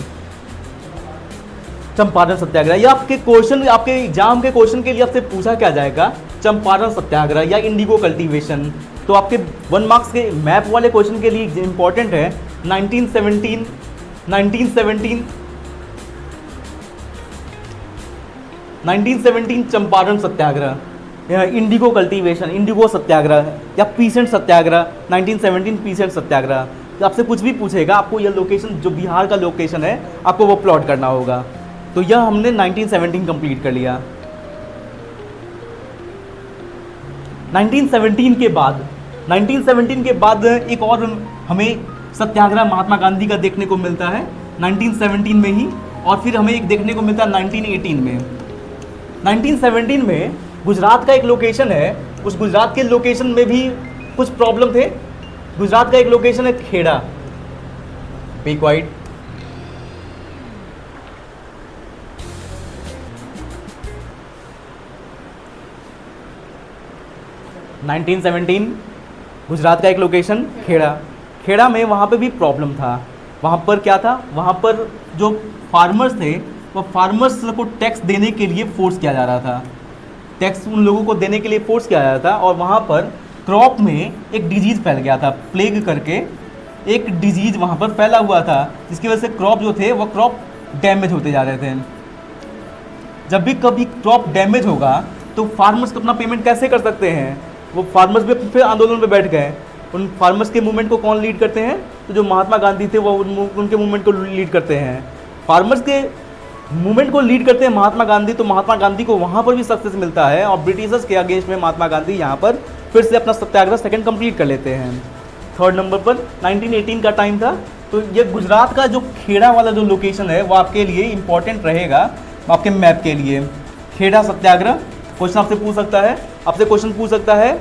चंपारण सत्याग्रह। या आपके क्वेश्चन, आपके एग्जाम के क्वेश्चन के लिए आपसे पूछा क्या जाएगा, चंपारण सत्याग्रह या इंडिगो कल्टीवेशन। तो आपके 1 मार्क्स के मैप वाले क्वेश्चन के लिए इंपॉर्टेंट है 1917 चंपारण सत्याग्रह, इंडिगो कल्टीवेशन, इंडिगो सत्याग्रह या पीसेंट सत्याग्रह, 1917 पीसेंट सत्याग्रह। तो आपसे कुछ भी पूछेगा, आपको यह लोकेशन, जो बिहार का लोकेशन है, आपको वो प्लॉट करना होगा। तो यह हमने 1917 कंप्लीट कर लिया। 1917 के बाद एक और हमें सत्याग्रह महात्मा गांधी का देखने को मिलता है 1917 में ही, और फिर हमें एक देखने को मिलता है 1918 में। 1917 में गुजरात का एक लोकेशन है, उस गुजरात के लोकेशन में भी कुछ प्रॉब्लम थे। गुजरात का एक लोकेशन है खेड़ा, बी क्वाइट। गुजरात का एक लोकेशन खेड़ा में वहाँ पे भी प्रॉब्लम था। वहाँ पर क्या था, वहाँ पर जो फार्मर्स थे वो फार्मर्स को टैक्स देने के लिए फोर्स किया जा रहा था, टैक्स उन लोगों को देने के लिए फोर्स किया जा रहा था। और वहाँ पर क्रॉप में एक डिजीज़ फैल गया था, प्लेग करके एक डिजीज़ वहाँ पर फैला हुआ था, जिसकी वजह से क्रॉप जो थे वो क्रॉप डैमेज होते जा रहे थे। जब भी कभी क्रॉप डैमेज होगा तो फार्मर्स अपना पेमेंट कैसे कर सकते हैं, वो फार्मर्स भी फिर आंदोलन में बैठ गए। उन फार्मर्स के मूवमेंट को कौन लीड करते हैं, तो जो महात्मा गांधी थे वो उनके मूवमेंट को लीड करते हैं। फार्मर्स के मूवमेंट को लीड करते हैं महात्मा गांधी, तो महात्मा गांधी को वहाँ पर भी सक्सेस मिलता है, और ब्रिटिशर्स के अगेंस्ट में महात्मा गांधी यहाँ पर फिर से अपना सत्याग्रह सेकंड कंप्लीट कर लेते हैं। थर्ड नंबर पर 1918 का टाइम था। तो ये गुजरात का जो खेड़ा वाला जो लोकेशन है वो आपके लिए इंपॉर्टेंट रहेगा आपके मैप के लिए। खेड़ा सत्याग्रह क्वेश्चन आपसे पूछ सकता है, आपसे क्वेश्चन पूछ सकता है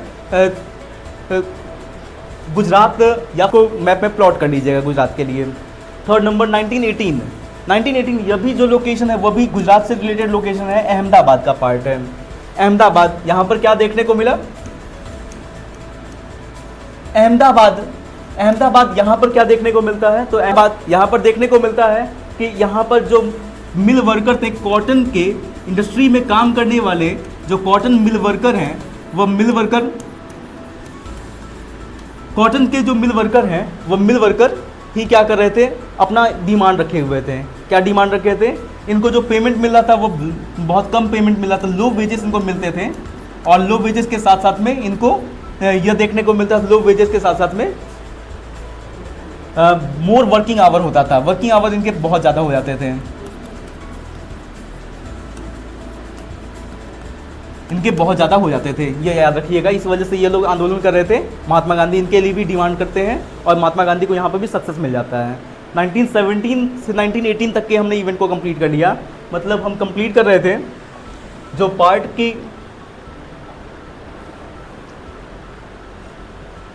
गुजरात, या को मैप में प्लॉट कर लीजिएगा गुजरात के लिए। थर्ड नंबर 1918 यह भी जो लोकेशन है वह भी गुजरात से रिलेटेड लोकेशन है, अहमदाबाद का पार्ट है। अहमदाबाद, यहाँ पर क्या देखने को मिला, अहमदाबाद यहाँ पर क्या देखने को मिलता है, तो अहमदाबाद यहाँ पर देखने को मिलता है कि यहाँ पर जो मिल वर्कर थे, कॉटन के इंडस्ट्री में काम करने वाले जो कॉटन मिल वर्कर हैं, वह मिल वर्कर, कॉटन के जो मिल वर्कर हैं वो मिल वर्कर ही क्या कर रहे थे, अपना डिमांड रखे हुए थे। क्या डिमांड रखे थे, इनको जो पेमेंट मिल रहा था वो बहुत कम पेमेंट मिल रहा था, लो वेजेस इनको मिलते थे, और लो वेजेस के साथ साथ में इनको यह देखने को मिलता था, लो वेजेस के साथ साथ में मोर वर्किंग आवर होता था, वर्किंग आवर इनके बहुत ज़्यादा हो जाते थे, इनके बहुत ज़्यादा हो जाते थे, ये याद रखिएगा। इस वजह से ये लोग आंदोलन कर रहे थे। महात्मा गांधी इनके लिए भी डिमांड करते हैं, और महात्मा गांधी को यहाँ पर भी सक्सेस मिल जाता है। 1917 से 1918 तक के हमने इवेंट को कंप्लीट कर लिया। मतलब हम कंप्लीट कर रहे थे जो पार्ट की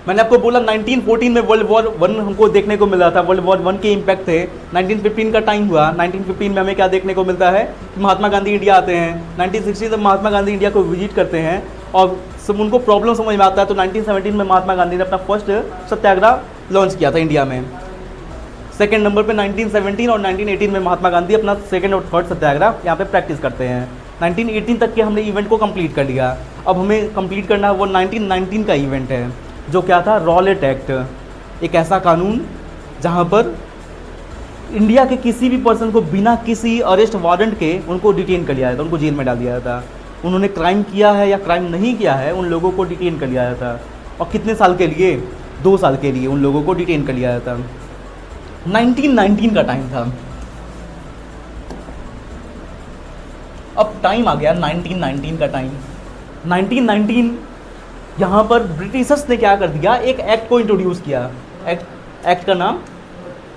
मैंने आपको बोला 1914 में वर्ल्ड वॉर 1 हमको देखने को मिला था, वर्ल्ड वॉर 1 के इम्पैक्ट थे। 1915 का टाइम हुआ, 1915 में हमें क्या देखने को मिलता है कि महात्मा गांधी इंडिया आते हैं। 1916 में महात्मा गांधी इंडिया को विजिट करते हैं और सब उनको प्रॉब्लम समझ में आता है, तो 1917 में महात्मा गांधी ने अपना फर्स्ट सत्याग्रह लॉन्च किया था इंडिया में। सेकेंड नंबर पे 1917 और 1918 में महात्मा गांधी अपना सेकेंड और थर्ड सत्याग्रह यहाँ पे प्रैक्टिस करते हैं। 1918 तक के हमने इवेंट को कंप्लीट कर लिया। अब हमें कंप्लीट करना है वो 1919 का इवेंट है, जो क्या था, रॉलेट एक्ट। एक ऐसा कानून जहाँ पर इंडिया के किसी भी पर्सन को बिना किसी अरेस्ट वारंट के उनको डिटेन कर लिया जाता, उनको जेल में डाल दिया जाता। उन्होंने क्राइम किया है या क्राइम नहीं किया है, उन लोगों को डिटेन कर लिया जाता। और कितने साल के लिए? 2 साल के लिए उन लोगों को डिटेन कर लिया जाता। 1919 का टाइम था। अब टाइम आ गया 1919 का टाइम। 1919 यहाँ पर ब्रिटिशर्स ने क्या कर दिया, एक एक्ट को इंट्रोड्यूस किया। एक्ट का नाम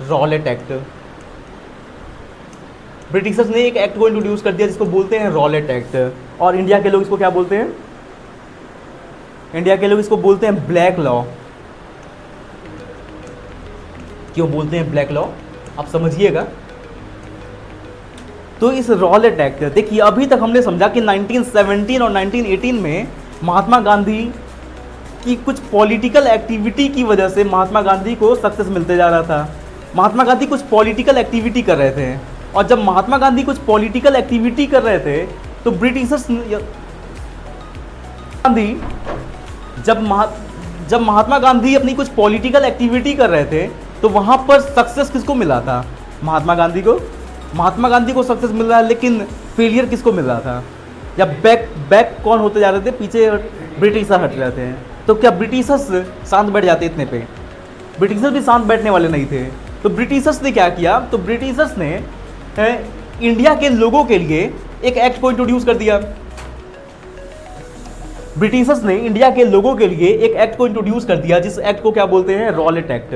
रॉलेट एक्ट। ब्रिटिशर्स ने एक एक्ट को इंट्रोड्यूस कर दिया जिसको बोलते हैं रॉलेट एक्ट। और इंडिया के लोग इसको क्या बोलते हैं? इंडिया के लोग इसको बोलते हैं ब्लैक लॉ। क्यों बोलते हैं ब्लैक लॉ, आप समझिएगा। तो इस रॉलेट एक्ट, देखिए अभी तक हमने समझा कि 1917 और 1918 में महात्मा गांधी की कुछ पॉलिटिकल एक्टिविटी की वजह से महात्मा गांधी को सक्सेस मिलते जा रहा था। महात्मा गांधी कुछ पॉलिटिकल एक्टिविटी कर रहे थे, और जब महात्मा गांधी कुछ पॉलिटिकल एक्टिविटी कर रहे थे तो ब्रिटिशर्स गांधी जब महात्मा गांधी अपनी कुछ पॉलिटिकल एक्टिविटी कर रहे थे तो वहाँ पर सक्सेस किसको मिला था? महात्मा गांधी को। महात्मा गांधी को सक्सेस मिल रहा है, लेकिन फेलियर किसको मिल रहा था? या बैक कौन होते जा रहे थे? पीछे ब्रिटिशर हट रहे थे। तो क्या ब्रिटिशर्स शांत बैठ जाते इतने पे? ब्रिटिशर्स भी शांत बैठने वाले नहीं थे। तो ब्रिटिशर्स ने क्या किया? तो ब्रिटिशर्स ने इंडिया के लोगों के लिए एक एक्ट को इंट्रोड्यूस कर दिया। ब्रिटिशर्स ने इंडिया के लोगों के लिए एक एक्ट को इंट्रोड्यूस कर दिया, जिस एक्ट को क्या बोलते हैं? Rowlatt act.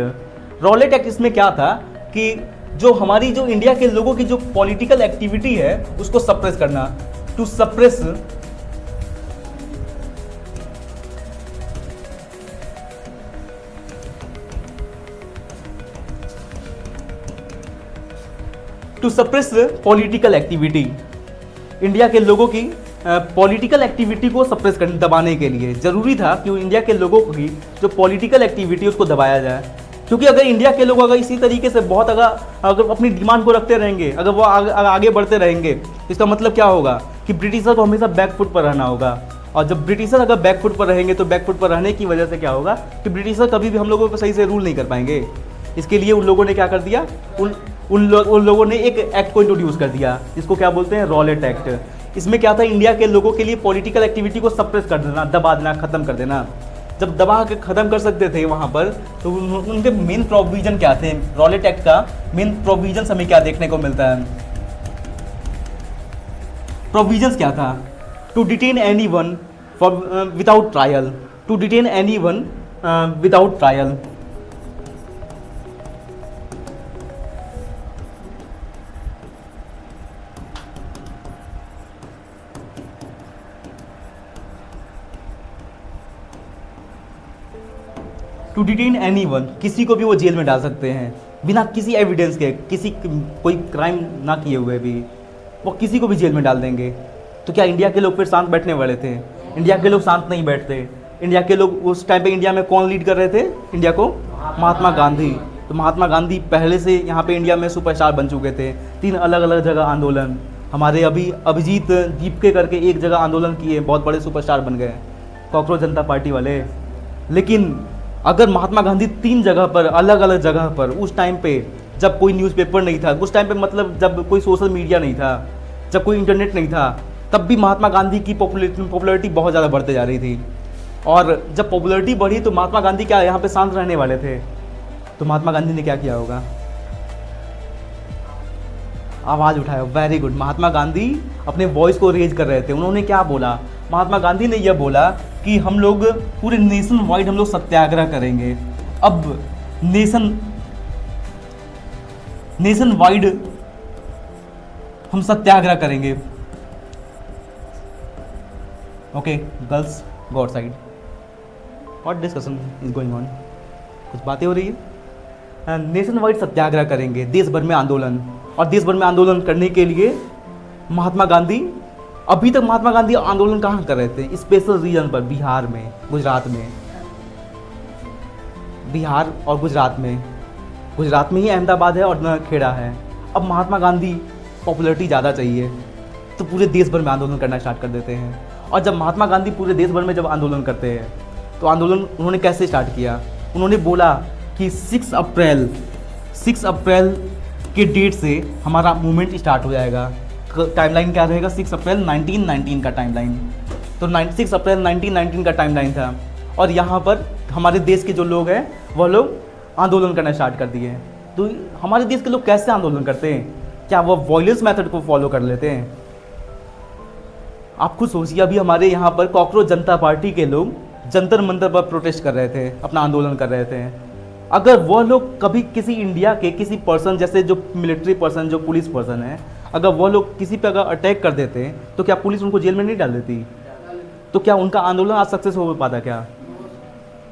रॉलेट एक्ट इसमें क्या था कि जो हमारी जो इंडिया के लोगों की जो पॉलिटिकल एक्टिविटी है उसको सप्रेस करना, to suppress political activity. India के लोगों की पॉलिटिकल एक्टिविटी को सप्रेस करने, दबाने के लिए ज़रूरी था कि इंडिया के लोगों की जो पॉलिटिकल एक्टिविटी उसको दबाया जाए। क्योंकि अगर इंडिया के लोग अगर इसी तरीके से बहुत अगर अपनी डिमांड को रखते रहेंगे, अगर वो आगे बढ़ते रहेंगे, इसका मतलब क्या होगा कि ब्रिटिशर को हमेशा बैकफुट पर रहना होगा। और जब ब्रिटिशर अगर बैकफुट पर रहेंगे तो बैकफुट पर रहने की वजह से क्या होगा कि ब्रिटिशर कभी भी हम लोगों पर सही से रूल नहीं कर पाएंगे। इसके लिए उन लोगों ने क्या कर दिया, उन लोगों ने एक एक्ट को इंट्रोड्यूस कर दिया जिसको क्या बोलते हैं? Rowlatt act. इसमें क्या था? इंडिया के लोगों के लिए पॉलिटिकल एक्टिविटी को सप्रेस कर देना, दबा देना, ख़त्म कर देना। जब दबा के ख़त्म कर सकते थे वहाँ पर, तो उनके मेन प्रोविज़न क्या थे? रॉलेट एक्ट का मेन प्रोविज़न्स हमें क्या देखने को मिलता है? प्रोविज़न्स क्या था? To detain anyone without trial. To detain anyone without trial. To detain anyone, किसी को भी वो जेल में डाल सकते हैं बिना किसी एविडेंस के, कोई क्राइम ना किए हुए भी वो किसी को भी जेल में डाल देंगे। तो क्या इंडिया के लोग फिर शांत बैठने वाले थे? इंडिया के लोग शांत नहीं बैठते। इंडिया के लोग उस टाइम पे इंडिया में कौन लीड कर रहे थे इंडिया को? महात्मा गांधी। तो महात्मा गांधी पहले से यहाँ पे इंडिया में सुपरस्टार बन चुके थे। 3 अलग अलग जगह आंदोलन, हमारे अभी अभिजीत दीपके करके एक जगह आंदोलन किए, बहुत बड़े सुपरस्टार बन गए कॉकरोच जनता पार्टी वाले। लेकिन अगर महात्मा गांधी 3 जगह पर, अलग अलग जगह पर, उस टाइम पे जब कोई न्यूज़पेपर नहीं था, उस टाइम पे मतलब जब कोई सोशल मीडिया नहीं था, जब कोई इंटरनेट नहीं था, तब भी महात्मा गांधी की पॉपुलैरिटी बहुत ज़्यादा बढ़ते जा रही थी। और जब पॉपुलैरिटी बढ़ी तो महात्मा गांधी क्या यहाँ पे शांत रहने वाले थे? तो महात्मा गांधी ने क्या किया होगा? आवाज़ उठाया। Very good. महात्मा गांधी अपने वॉइस को रेज कर रहे थे। उन्होंने क्या बोला? महात्मा गांधी ने यह बोला कि हम लोग पूरे नेशन वाइड हम लोग सत्याग्रह करेंगे। अब नेशन वाइड हम सत्याग्रह करेंगे। Okay girls, go outside. What discussion is going on, कुछ बातें हो रही है। नेशन वाइड सत्याग्रह करेंगे, देश भर में आंदोलन, और देश भर में आंदोलन करने के लिए महात्मा गांधी, अभी तक महात्मा गांधी आंदोलन कहाँ कर रहे थे? स्पेशल रीजन पर, बिहार में, गुजरात में, बिहार और गुजरात में ही अहमदाबाद है और खेड़ा है। अब महात्मा गांधी पॉपुलैरिटी ज़्यादा चाहिए तो पूरे देश भर में आंदोलन करना स्टार्ट कर देते हैं। और जब महात्मा गांधी पूरे देश भर में जब आंदोलन करते हैं तो आंदोलन उन्होंने कैसे स्टार्ट किया? उन्होंने बोला कि 6 अप्रैल के डेट से हमारा मूवमेंट स्टार्ट हो जाएगा। टाइमलाइन क्या रहेगा? 6 अप्रैल 1919 का टाइमलाइन। तो 6 अप्रैल 1919 का टाइमलाइन था, और यहाँ पर हमारे देश के जो लोग हैं वह लोग आंदोलन करना स्टार्ट कर दिए। तो हमारे देश के लोग कैसे आंदोलन करते हैं? क्या वह वॉयलेंस मेथड को फॉलो कर लेते हैं? आप खुद सोचिए, अभी हमारे यहाँ पर कॉकरोच जनता पार्टी के लोग जंतर मंतर पर प्रोटेस्ट कर रहे थे, अपना आंदोलन कर रहे थे। अगर वह लोग कभी किसी इंडिया के किसी पर्सन, जैसे जो मिलिट्री पर्सन, जो पुलिस पर्सन है, अगर वह लोग किसी पे अगर अटैक कर देते तो क्या पुलिस उनको जेल में नहीं डाल देती? तो क्या उनका आंदोलन आज सक्सेस हो पाता? क्या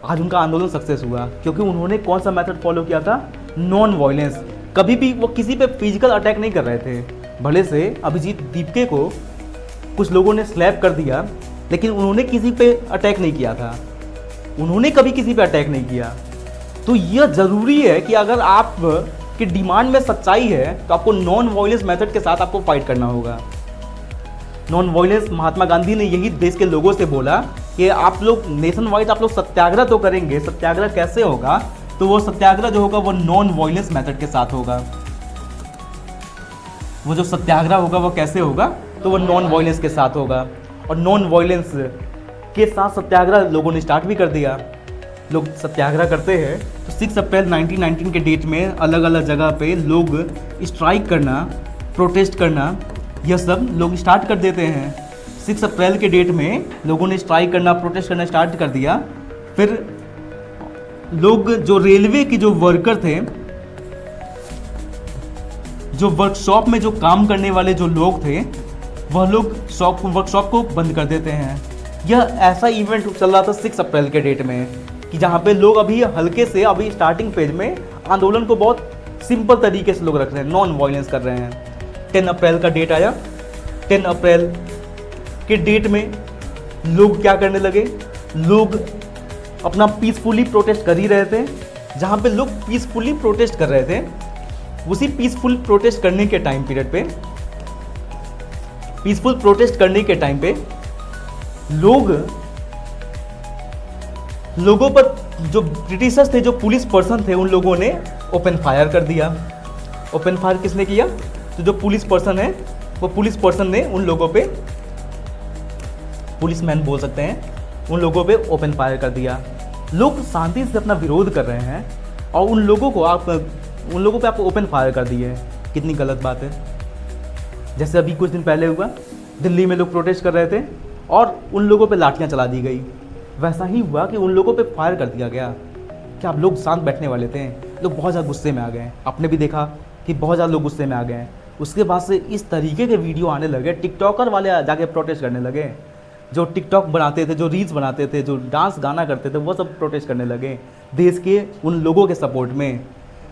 आज उनका आंदोलन सक्सेस हुआ? क्योंकि उन्होंने कौन सा मेथड फॉलो किया था? Non violence. कभी भी वो किसी पे फिजिकल अटैक नहीं कर रहे थे। भले से अभिजीत दीपके को कुछ लोगों ने स्लैप कर दिया, लेकिन उन्होंने किसी पे अटैक नहीं किया था। उन्होंने कभी किसी पे अटैक नहीं किया। तो यह ज़रूरी है कि अगर आप की डिमांड में सच्चाई है तो आपको नॉन वायलेंस मेथड के साथ आपको फाइट करना होगा। नॉन वायलेंस, महात्मा गांधी ने यही देश के लोगों से बोला कि आप लोग नेशन वाइड आप लोग सत्याग्रह तो करेंगे। सत्याग्रह कैसे होगा? तो वो सत्याग्रह जो होगा वो नॉन वायलेंस मेथड के साथ होगा। वो जो सत्याग्रह होगा वो कैसे होगा? तो वो नॉन वायलेंस के साथ होगा। और नॉन वायलेंस के साथ सत्याग्रह लोगों ने स्टार्ट भी कर दिया। लोग सत्याग्रह करते हैं तो 6 अप्रैल 1919 के डेट में अलग अलग जगह पे लोग स्ट्राइक करना, प्रोटेस्ट करना, यह सब लोग स्टार्ट कर देते हैं। 6 अप्रैल के डेट में लोगों ने स्ट्राइक करना, प्रोटेस्ट करना स्टार्ट कर दिया। फिर लोग, जो रेलवे के जो वर्कर थे, जो वर्कशॉप में जो काम करने वाले जो लोग थे, वह लोग वर्कशॉप को बंद कर देते हैं। यह ऐसा इवेंट चल रहा था 6 अप्रैल के डेट में कि जहाँ पे लोग अभी हल्के से, अभी स्टार्टिंग पेज में आंदोलन को बहुत सिंपल तरीके से लोग रख रहे हैं, नॉन वायलेंस कर रहे हैं। 10 अप्रैल का डेट आया। 10 अप्रैल के डेट में लोग क्या करने लगे? लोग अपना पीसफुली प्रोटेस्ट कर ही रहे थे। जहाँ पे लोग पीसफुली प्रोटेस्ट कर रहे थे, उसी पीसफुल प्रोटेस्ट करने के टाइम पीरियड पे, पीसफुल प्रोटेस्ट करने के टाइम पे लोगों पर जो ब्रिटिशर्स थे, जो पुलिस पर्सन थे, उन लोगों ने ओपन फायर कर दिया। ओपन फायर किसने किया? तो जो पुलिस पर्सन है, वो पुलिस पर्सन ने उन लोगों पे, पुलिसमैन बोल सकते हैं, उन लोगों पे ओपन फायर कर दिया। लोग शांति से अपना विरोध कर रहे हैं और उन लोगों पे आप ओपन फायर कर दिए। कितनी गलत बात है। जैसे अभी कुछ दिन पहले हुआ, दिल्ली में लोग प्रोटेस्ट कर रहे थे और उन लोगों पे लाठियां चला दी गई। वैसा ही हुआ कि उन लोगों पे फायर कर दिया गया। क्या आप लोग शांत बैठने वाले थे? लोग बहुत ज़्यादा गुस्से में आ गए। आपने भी देखा कि बहुत ज़्यादा लोग गुस्से में आ गए। उसके बाद से इस तरीके के वीडियो आने लगे, टिकटॉकर वाले जाके प्रोटेस्ट करने लगे। जो टिकटॉक बनाते थे, जो रील्स बनाते थे, जो डांस गाना करते थे, वो सब प्रोटेस्ट करने लगे देश के उन लोगों के सपोर्ट में।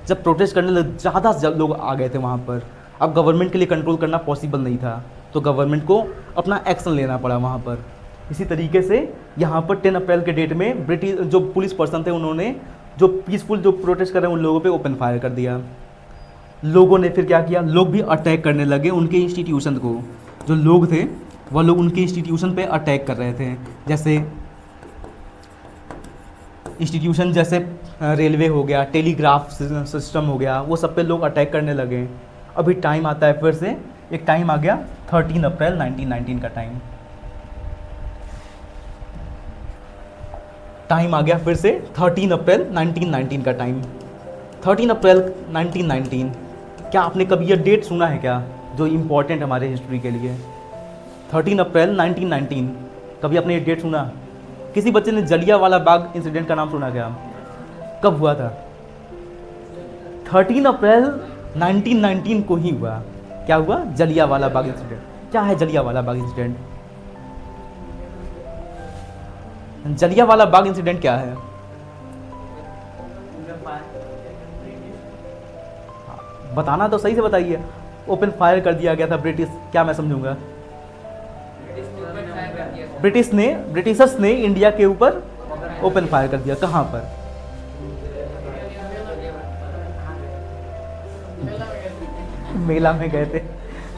जब प्रोटेस्ट करने लगे, ज़्यादा से लोग आ गए थे वहाँ पर। अब गवर्नमेंट के लिए कंट्रोल करना पॉसिबल नहीं था, तो गवर्नमेंट को अपना एक्शन लेना पड़ा वहाँ पर। इसी तरीके से यहाँ पर 10 अप्रैल के डेट में ब्रिटिश जो पुलिस पर्सन थे, उन्होंने जो पीसफुल जो प्रोटेस्ट कर रहे हैं उन लोगों पे ओपन फायर कर दिया। लोगों ने फिर क्या किया? लोग भी अटैक करने लगे उनके इंस्टीट्यूशन को। जो लोग थे वह लोग उनके इंस्टीट्यूशन पे अटैक कर रहे थे। जैसे इंस्टीट्यूशन, जैसे रेलवे हो गया, टेलीग्राफ सिस्टम हो गया, वो सब पे लोग अटैक करने लगे। अभी टाइम आता है, फिर से एक टाइम आ गया 13 अप्रैल 1919 का टाइम आ गया फिर से 13 अप्रैल 1919 का टाइम। 13 अप्रैल 1919, क्या आपने कभी यह डेट सुना है क्या, जो इम्पोर्टेंट हमारे हिस्ट्री के लिए? 13 अप्रैल 1919, कभी आपने ये डेट सुना? किसी बच्चे ने जलियांवाला बाग इंसिडेंट का नाम सुना क्या? कब हुआ था? 13 अप्रैल 1919 को ही हुआ। क्या हुआ? जलियांवाला बाग इंसिडेंट। क्या है जलियांवाला बाग इंसिडेंट? जलियांवाला बाग इंसिडेंट क्या है? बताना तो सही से बताइए। ओपन फायर कर दिया गया था ब्रिटिश, क्या मैं समझूंगा? ब्रिटिशर्स ने इंडिया के ऊपर ओपन फायर कर दिया। कहाँ पर? मेला में गए थे।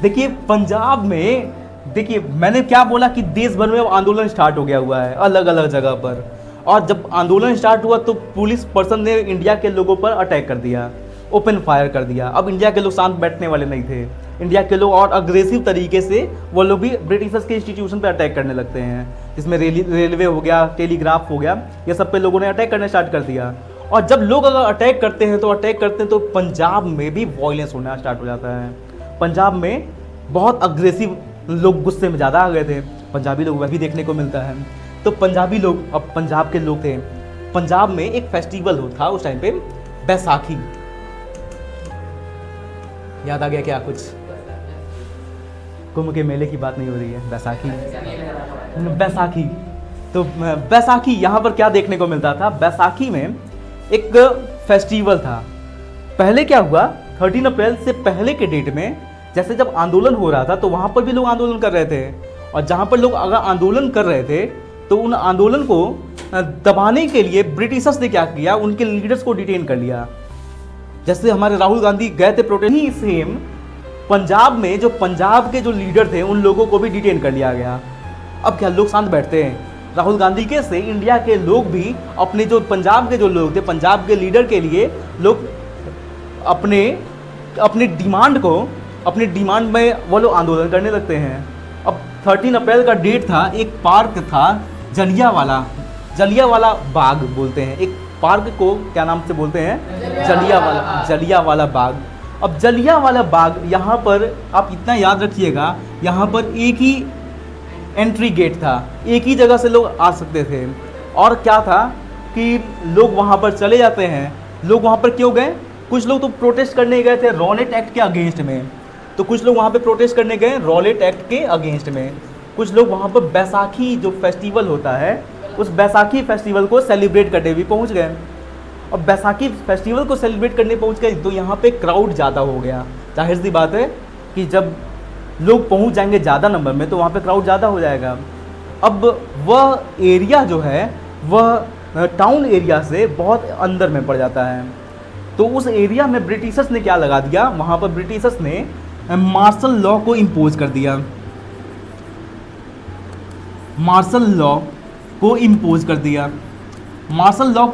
देखिए पंजाब में, देखिए मैंने क्या बोला कि देश भर में अब आंदोलन स्टार्ट हो गया हुआ है अलग अलग जगह पर, और जब आंदोलन स्टार्ट हुआ तो पुलिस पर्सन ने इंडिया के लोगों पर अटैक कर दिया, ओपन फायर कर दिया। अब इंडिया के लोग शांत बैठने वाले नहीं थे, इंडिया के लोग और अग्रेसिव तरीके से वो लोग भी ब्रिटिशर्स के इंस्टीट्यूशन पर अटैक करने लगते हैं, जिसमें रेलवे हो गया, टेलीग्राफ हो गया, ये सब पे लोगों ने अटैक करना स्टार्ट कर दिया। और जब लोग अगर अटैक करते हैं तो पंजाब में भी वॉयलेंस होना स्टार्ट हो जाता है। पंजाब में बहुत अग्रेसिव लोग गुस्से में ज़्यादा आ गए थे, पंजाबी लोग वही देखने को मिलता है। तो पंजाबी लोग, अब पंजाब के लोग थे, पंजाब में एक फेस्टिवल था उस टाइम पे, बैसाखी। याद आ गया क्या कुछ? कुंभ के मेले की बात नहीं हो रही है, बैसाखी। बैसाखी, तो बैसाखी यहाँ पर क्या देखने को मिलता था? बैसाखी में एक फेस्टिवल था। पहले क्या हुआ, 13 अप्रैल से पहले के डेट में जैसे जब आंदोलन हो रहा था तो वहाँ पर भी लोग आंदोलन कर रहे थे, और जहाँ पर लोग अगर आंदोलन कर रहे थे तो उन आंदोलन को दबाने के लिए ब्रिटिशर्स ने क्या किया, उनके लीडर्स को डिटेन कर लिया। जैसे हमारे राहुल गांधी गए थे प्रोटेस्ट, ही सेम पंजाब में जो पंजाब के जो लीडर थे उन लोगों को भी डिटेन कर लिया गया। अब क्या लोग शांत बैठते हैं? राहुल गांधी के से इंडिया के लोग भी अपने जो पंजाब के जो लोग थे, पंजाब के लीडर के लिए लोग अपने डिमांड में वो लोग आंदोलन करने लगते हैं। अब 13 अप्रैल का डेट था, एक पार्क था जलियांवाला बाग बोलते हैं, एक पार्क को क्या नाम से बोलते हैं? जलियांवाला बाग। अब जलियांवाला बाग, यहाँ पर आप इतना याद रखिएगा, यहाँ पर एक ही एंट्री गेट था, एक ही जगह से लोग आ सकते थे। और क्या था कि लोग वहाँ पर चले जाते हैं। लोग वहाँ पर क्यों गए? कुछ लोग तो प्रोटेस्ट करने गए थे रॉलेट एक्ट के अगेंस्ट में, तो कुछ लोग वहाँ पे प्रोटेस्ट करने गए रॉलेट एक्ट के अगेंस्ट में। कुछ लोग वहाँ पर बैसाखी जो फेस्टिवल होता है, उस बैसाखी फेस्टिवल को सेलिब्रेट करने भी पहुँच गए। और बैसाखी फेस्टिवल को सेलिब्रेट करने पहुँच गए तो यहाँ पे क्राउड ज़्यादा हो गया। जाहिर सी बात है कि जब लोग पहुँच जाएंगे ज़्यादा नंबर में तो वहाँ पे क्राउड ज़्यादा हो जाएगा। अब वह एरिया जो है वह टाउन एरिया से बहुत अंदर में पड़ जाता है, तो उस एरिया में ब्रिटिशर्स ने क्या लगा दिया, वहाँ पर ब्रिटिशर्स ने मार्शल लॉ को इम्पोज कर दिया। मार्शल लॉ को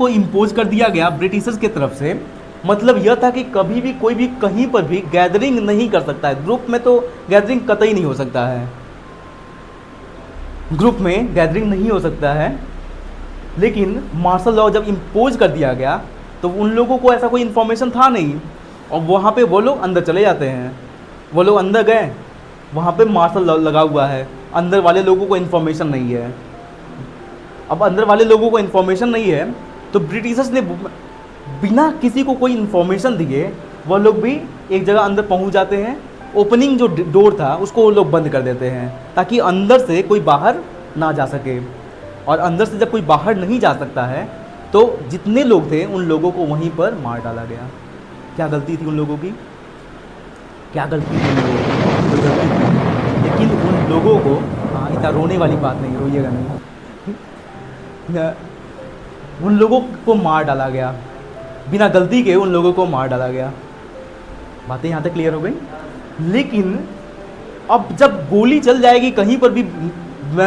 इम्पोज कर दिया गया ब्रिटिशर्स की तरफ से। मतलब यह था कि कभी भी कोई भी कहीं पर भी गैदरिंग नहीं कर सकता है, ग्रुप में तो गैदरिंग कतई नहीं हो सकता है, ग्रुप में गैदरिंग नहीं हो सकता है। लेकिन मार्शल लॉ जब इम्पोज कर दिया गया तो उन लोगों को ऐसा कोई इन्फॉर्मेशन था नहीं, और वहाँ पे वो लोग अंदर चले जाते हैं। वो लोग अंदर गए, वहाँ पे मार्शल लॉ लगा हुआ है, अंदर वाले लोगों को इन्फॉर्मेशन नहीं है। अब अंदर वाले लोगों को इन्फॉर्मेशन नहीं है तो ब्रिटिशर्स ने बिना किसी को कोई इन्फॉर्मेशन दिए वो लोग भी एक जगह अंदर पहुँच जाते हैं। ओपनिंग जो डोर था उसको वो लोग बंद कर देते हैं ताकि अंदर से कोई बाहर ना जा सके। और अंदर से जब कोई बाहर नहीं जा सकता है तो जितने लोग थे उन लोगों को वहीं पर मार डाला गया। क्या गलती थी उन लोगों की? क्या गलती थी उन लोगों की? कोई गलती थी, लेकिन उन लोगों को, हाँ इतना रोने वाली बात नहीं, रोइएगा नहीं, उन लोगों को मार डाला गया, बिना गलती के उन लोगों को मार डाला गया। बातें यहाँ तक क्लियर हो गई। लेकिन अब जब गोली चल जाएगी कहीं पर भी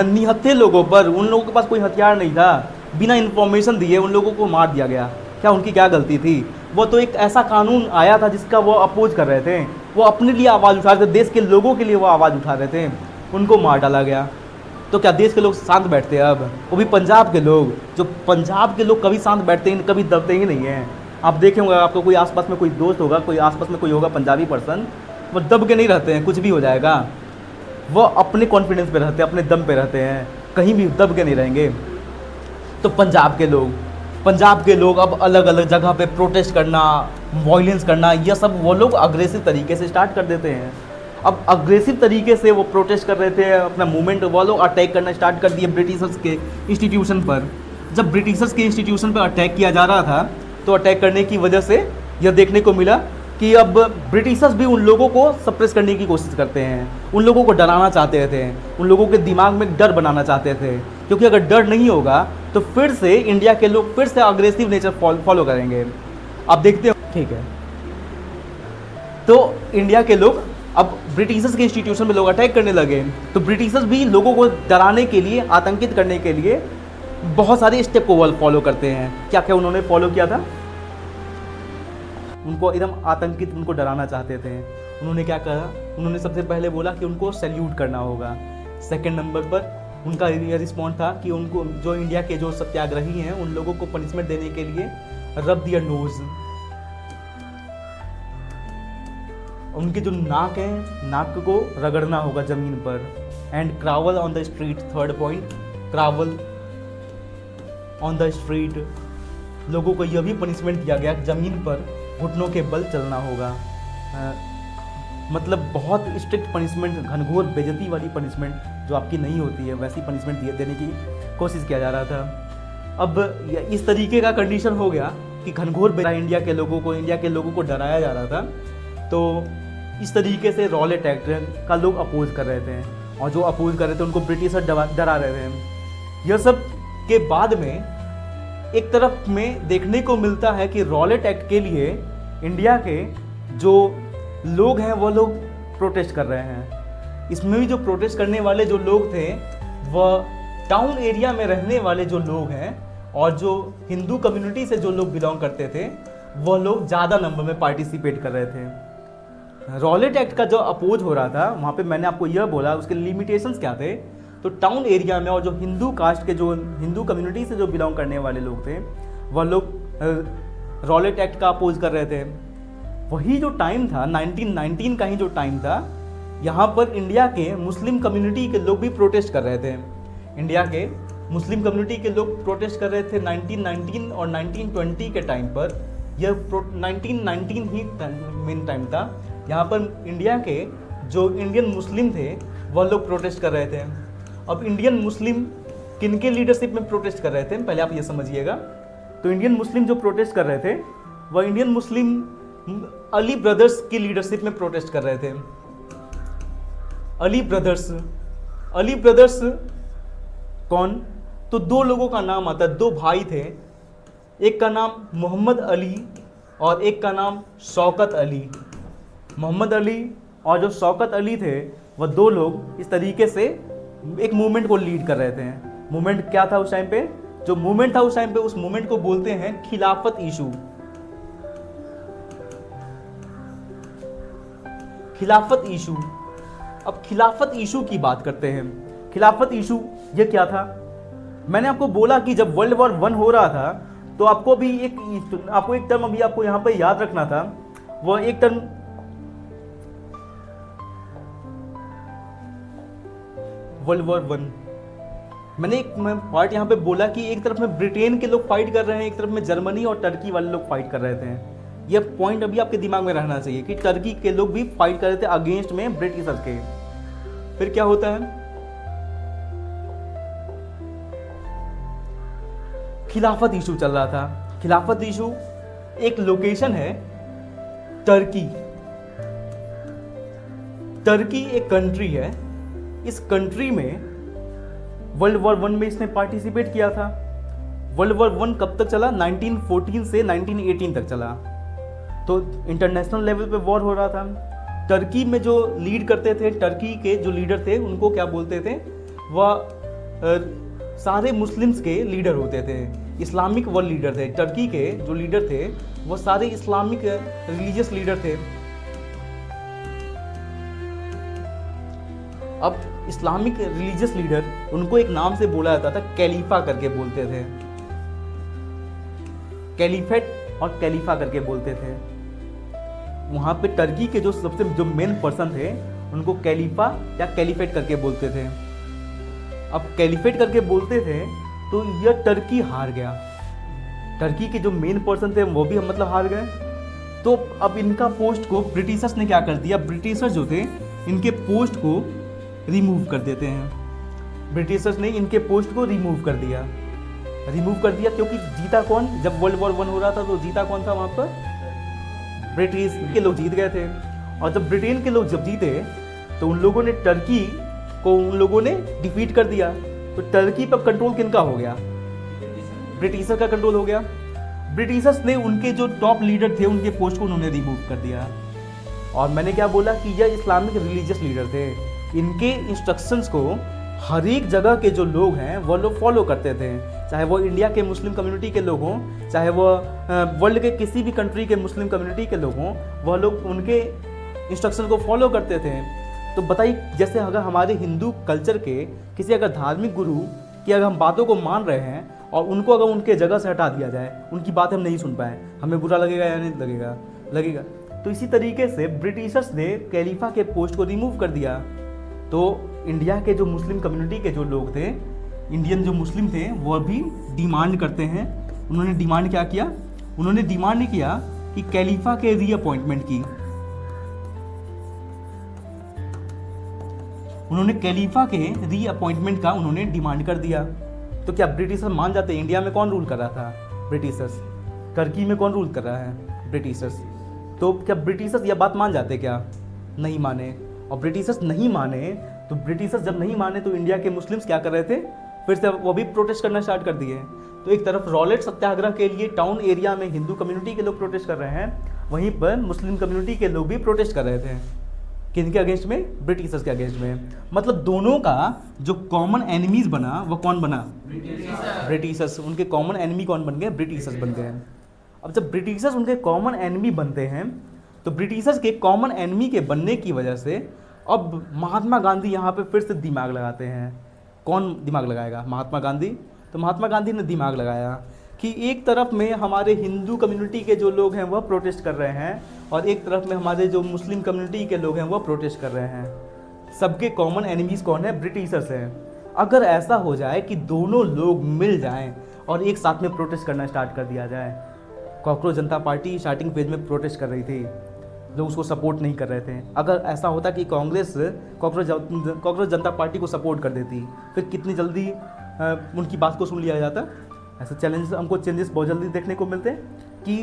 निहत्थे लोगों पर, उन लोगों के पास कोई हथियार नहीं था, बिना इन्फॉर्मेशन दिए उन लोगों को मार दिया गया। क्या उनकी क्या गलती थी? वो तो एक ऐसा कानून आया था जिसका वो अपोज कर रहे थे, वो अपने लिए आवाज़ उठा रहे थे, देश के लोगों के लिए वो आवाज़ उठा रहे थे, उनको मार डाला गया। तो क्या देश के लोग शांत बैठते हैं? अब वो भी पंजाब के लोग, जो पंजाब के लोग कभी शांत बैठते हैं, कभी दबते ही नहीं हैं। आप देखे होंगे, आपको कोई आसपास में कोई दोस्त होगा, कोई आसपास में कोई होगा पंजाबी पर्सन, वो दब के नहीं रहते हैं, कुछ भी हो जाएगा। वो अपने कॉन्फिडेंस पे रहते हैं, अपने दम पे रहते हैं, कहीं भी दब के नहीं रहेंगे। तो पंजाब के लोग अब अलग अलग जगह पे प्रोटेस्ट करना, वॉयलेंस करना, यह सब वो लोग अग्रेसिव तरीके से स्टार्ट कर देते हैं। अब अग्रेसिव तरीके से वो प्रोटेस्ट कर रहे थे, अपना मूवमेंट वो लोग अटैक करना स्टार्ट कर दिए ब्रिटिशर्स के इंस्टीट्यूशन पर। जब ब्रिटिशर्स के इंस्टीट्यूशन पर अटैक किया जा रहा था तो अटैक करने की वजह से यह देखने को मिला कि अब ब्रिटिशर्स भी उन लोगों को सप्रेस करने की कोशिश करते हैं, उन लोगों को डराना चाहते थे, उन लोगों के दिमाग में डर बनाना चाहते थे, क्योंकि अगर डर नहीं होगा तो फिर से इंडिया के लोग फिर से अग्रेसिव नेचर फॉलो करेंगे। आप देखते हो, ठीक है। तो इंडिया के लोग अब ब्रिटिशर्स के इंस्टीट्यूशन में लोग अटैक करने लगे, तो ब्रिटिशर्स भी लोगों को डराने के लिए, आतंकित करने के लिए बहुत सारे स्टेप को फॉलो करते हैं। क्या क्या उन्होंने फॉलो किया था? उनको एकदम आतंकित, उनको डराना चाहते थे। उन्होंने क्या कहा? उन्होंने सबसे पहले बोला कि उनको सैल्यूट करना होगा। सेकंड नंबर पर उनका यह रिस्पॉन्स था कि उनको जो इंडिया के जो सत्याग्रही हैं उन लोगों को पनिशमेंट देने के लिए रब दियर नोज, उनके जो नाक है, नाक को रगड़ना होगा ज़मीन पर। And crawl on the street, third point, crawl on the street, लोगों को यह भी पनिशमेंट दिया गया कि ज़मीन पर घुटनों के बल चलना होगा। मतलब बहुत स्ट्रिक्ट पनिशमेंट, घनघोर बेइज्जती वाली पनिशमेंट जो आपकी नहीं होती है, वैसी पनिशमेंट देने की कोशिश किया जा रहा था। अब इस तरीके का कंडीशन हो गया कि घनघोर इंडिया के लोगों को डराया जा रहा था। तो इस तरीके से रॉलेट एक्ट का लोग अपोज कर रहे थे, और जो अपोज कर रहे थे उनको ब्रिटिशर डरा रहे थे। यह सब के बाद में एक तरफ में देखने को मिलता है कि रॉलेट एक्ट के लिए इंडिया के जो लोग हैं वो लोग प्रोटेस्ट कर रहे हैं। इसमें भी जो प्रोटेस्ट करने वाले जो लोग थे वह टाउन एरिया में रहने वाले जो लोग हैं और जो हिंदू कम्युनिटी से जो लोग बिलोंग करते थे वह लोग ज़्यादा नंबर में पार्टिसिपेट कर रहे थे। रॉलेट एक्ट का जो अपोज हो रहा था वहाँ पे मैंने आपको यह बोला उसके लिमिटेशंस क्या थे। तो टाउन एरिया में और जो हिंदू कास्ट के, जो हिंदू कम्युनिटी से जो बिलोंग करने वाले लोग थे वह लोग रॉलेट एक्ट का अपोज कर रहे थे। वही जो टाइम था 1919 का ही जो टाइम था, यहाँ पर इंडिया के मुस्लिम कम्युनिटी के लोग भी प्रोटेस्ट कर रहे थे। इंडिया के मुस्लिम कम्युनिटी के लोग प्रोटेस्ट कर रहे थे 1919 और 1920 के टाइम पर। यह 1919 ही मेन टाइम था। यहाँ पर इंडिया के जो इंडियन मुस्लिम थे वह लोग प्रोटेस्ट कर रहे थे। अब इंडियन मुस्लिम किनके लीडरशिप में प्रोटेस्ट कर रहे थे, पहले आप ये समझिएगा। तो इंडियन मुस्लिम जो प्रोटेस्ट कर रहे थे वह इंडियन मुस्लिम अली ब्रदर्स की लीडरशिप में प्रोटेस्ट कर रहे थे। अली ब्रदर्स कौन? तो दो लोगों का नाम आता है, दो भाई थे, एक का नाम मोहम्मद अली और एक का नाम शौकत अली। मोहम्मद अली और जो शौकत अली थे वह दो लोग इस तरीके से एक मूवमेंट को लीड कर रहे थे। मूवमेंट क्या था उस टाइम पे? जो मूवमेंट था उस टाइम पे, उस मूवमेंट को बोलते हैं खिलाफत इशू। खिलाफत इशू। अब खिलाफत इशू की बात करते हैं। खिलाफत इशू ये क्या था? मैंने आपको बोला कि जब वर्ल्ड वॉर 1 हो रहा था तो आपको एक टर्म अभी आपको यहाँ पे याद रखना था। वह एक टर्म वर्ल्ड वॉर 1, मैंने एक पार्ट यहाँ पे बोला कि एक तरफ में ब्रिटेन के लोग फाइट कर रहे हैं, एक तरफ में जर्मनी और टर्की वाले लोग फाइट कर रहे थे। यह पॉइंट अभी आपके दिमाग में रहना चाहिए कि टर्की के लोग भी फाइट कर रहे थे अगेंस्ट में ब्रिटिशर्स के। फिर क्या होता है? खिलाफत इशू चल रहा था। खिलाफत इशू एक लोकेशन है टर्की। टर्की एक कंट्री है। इस कंट्री में वर्ल्ड वॉर 1 में इसने पार्टिसिपेट किया था। वर्ल्ड वॉर 1 कब तक चला? 1914 से 1918 तक चला। तो इंटरनेशनल लेवल पे वॉर हो रहा था। टर्की में जो लीड करते थे, टर्की के जो लीडर थे उनको क्या बोलते थे? वह सारे मुस्लिम्स के लीडर होते थे, इस्लामिक वह लीडर थे। टर्की के जो लीडर थे वह सारे इस्लामिक रिलीजियस लीडर थे। अब इस्लामिक रिलीजियस लीडर, उनको एक नाम से बोला जाता था, कैलीफा करके बोलते थे। कैलीफेट और कैलीफा करके बोलते थे। वहाँ पे टर्की के जो मेन पर्सन थे उनको कैलीफा या कैलीफेट करके बोलते थे। अब कैलीफेट करके बोलते थे तो यह टर्की हार गया। टर्की के जो मेन पर्सन थे वो भी हार गए। तो अब इनका पोस्ट को ब्रिटिशर्स ने क्या कर दिया? ब्रिटिशर्स जो थे इनके पोस्ट को रिमूव कर देते हैं। ब्रिटिशर्स ने इनके पोस्ट को रिमूव कर दिया क्योंकि जीता कौन? जब वर्ल्ड वॉर 1 हो रहा था तो जीता कौन था वहाँ पर? ब्रिटिश के लोग जीत गए थे। और जब ब्रिटेन के लोग जब जीते तो उन लोगों ने टर्की को उन लोगों ने डिफीट कर दिया। तो टर्की पर कंट्रोल किनका हो गया? ब्रिटिशर का कंट्रोल हो गया। ब्रिटिशर्स ने उनके जो टॉप लीडर थे उनके पोस्ट को उन्होंने रिमूव कर दिया। और मैंने क्या बोला कि यह इस्लामिक रिलीजियस लीडर थे। इनके इंस्ट्रक्शंस को हर एक जगह के जो लोग हैं वो लोग फॉलो करते थे, चाहे वो इंडिया के मुस्लिम कम्युनिटी के लोग हों, चाहे वो वर्ल्ड के किसी भी कंट्री के मुस्लिम कम्युनिटी के लोग हों, वह लोग उनके इंस्ट्रक्शन को फॉलो करते थे। तो बताइए, जैसे अगर हमारे हिंदू कल्चर के किसी अगर धार्मिक गुरु की अगर हम बातों को मान रहे हैं और उनको अगर उनके जगह से हटा दिया जाए, उनकी बात हम नहीं सुन पाए, हमें बुरा लगेगा या नहीं लगेगा। तो इसी तरीके से ब्रिटिशर्स ने खलीफा के पोस्ट को रिमूव कर दिया। तो इंडिया के जो मुस्लिम कम्युनिटी के जो लोग थे, इंडियन जो मुस्लिम थे, वो भी डिमांड करते हैं। उन्होंने डिमांड क्या किया? उन्होंने डिमांड किया कि खलीफा के रीअपॉइंटमेंट की। उन्होंने खलीफा के रीअपॉइंटमेंट का उन्होंने डिमांड कर दिया। तो क्या ब्रिटिशर्स मान जाते? इंडिया में कौन रूल कर रहा था? ब्रिटिशर्स। टर्की में कौन रूल कर रहा है? ब्रिटिशर्स। तो क्या ब्रिटिशर्स यह बात मान जाते? क्या नहीं माने। और ब्रिटिशर्स नहीं माने, तो ब्रिटिशर्स जब नहीं माने तो इंडिया के मुस्लिम्स क्या कर रहे थे? फिर से वो भी प्रोटेस्ट करना स्टार्ट कर दिए। तो एक तरफ रॉलेट सत्याग्रह के लिए टाउन एरिया में हिंदू कम्युनिटी के लोग प्रोटेस्ट कर रहे हैं, वहीं पर मुस्लिम कम्युनिटी के लोग भी प्रोटेस्ट कर रहे थे। किनके अगेंस्ट में? ब्रिटिशर्स के अगेंस्ट में। मतलब दोनों का जो कॉमन एनिमीज बना वो कौन बना? ब्रिटिशर्स। उनके कॉमन एनिमी कौन बन गए? ब्रिटिशर्स बन गए। अब जब ब्रिटिशर्स उनके कॉमन एनिमी बनते हैं तो ब्रिटिशर्स के कॉमन एनिमी के बनने की वजह से अब महात्मा गांधी यहाँ पे फिर से दिमाग लगाते हैं। कौन दिमाग लगाएगा? महात्मा गांधी। तो महात्मा गांधी ने दिमाग लगाया कि एक तरफ में हमारे हिंदू कम्युनिटी के जो लोग हैं वह प्रोटेस्ट कर रहे हैं और एक तरफ में हमारे जो मुस्लिम कम्युनिटी के लोग हैं वह प्रोटेस्ट कर रहे हैं। सबके कॉमन एनिमीज कौन है? ब्रिटिशर्स हैं। अगर ऐसा हो जाए कि दोनों लोग मिल जाएं और एक साथ में प्रोटेस्ट करना स्टार्ट कर दिया जाए। कॉकरोच जनता पार्टी स्टार्टिंग पेज में प्रोटेस्ट कर रही थी, लोग उसको सपोर्ट नहीं कर रहे थे। अगर ऐसा होता कि कांग्रेस कॉकरोच जनता पार्टी को सपोर्ट कर देती, फिर कितनी जल्दी उनकी बात को सुन लिया जाता। ऐसे चेंजेस बहुत जल्दी देखने को मिलते हैं कि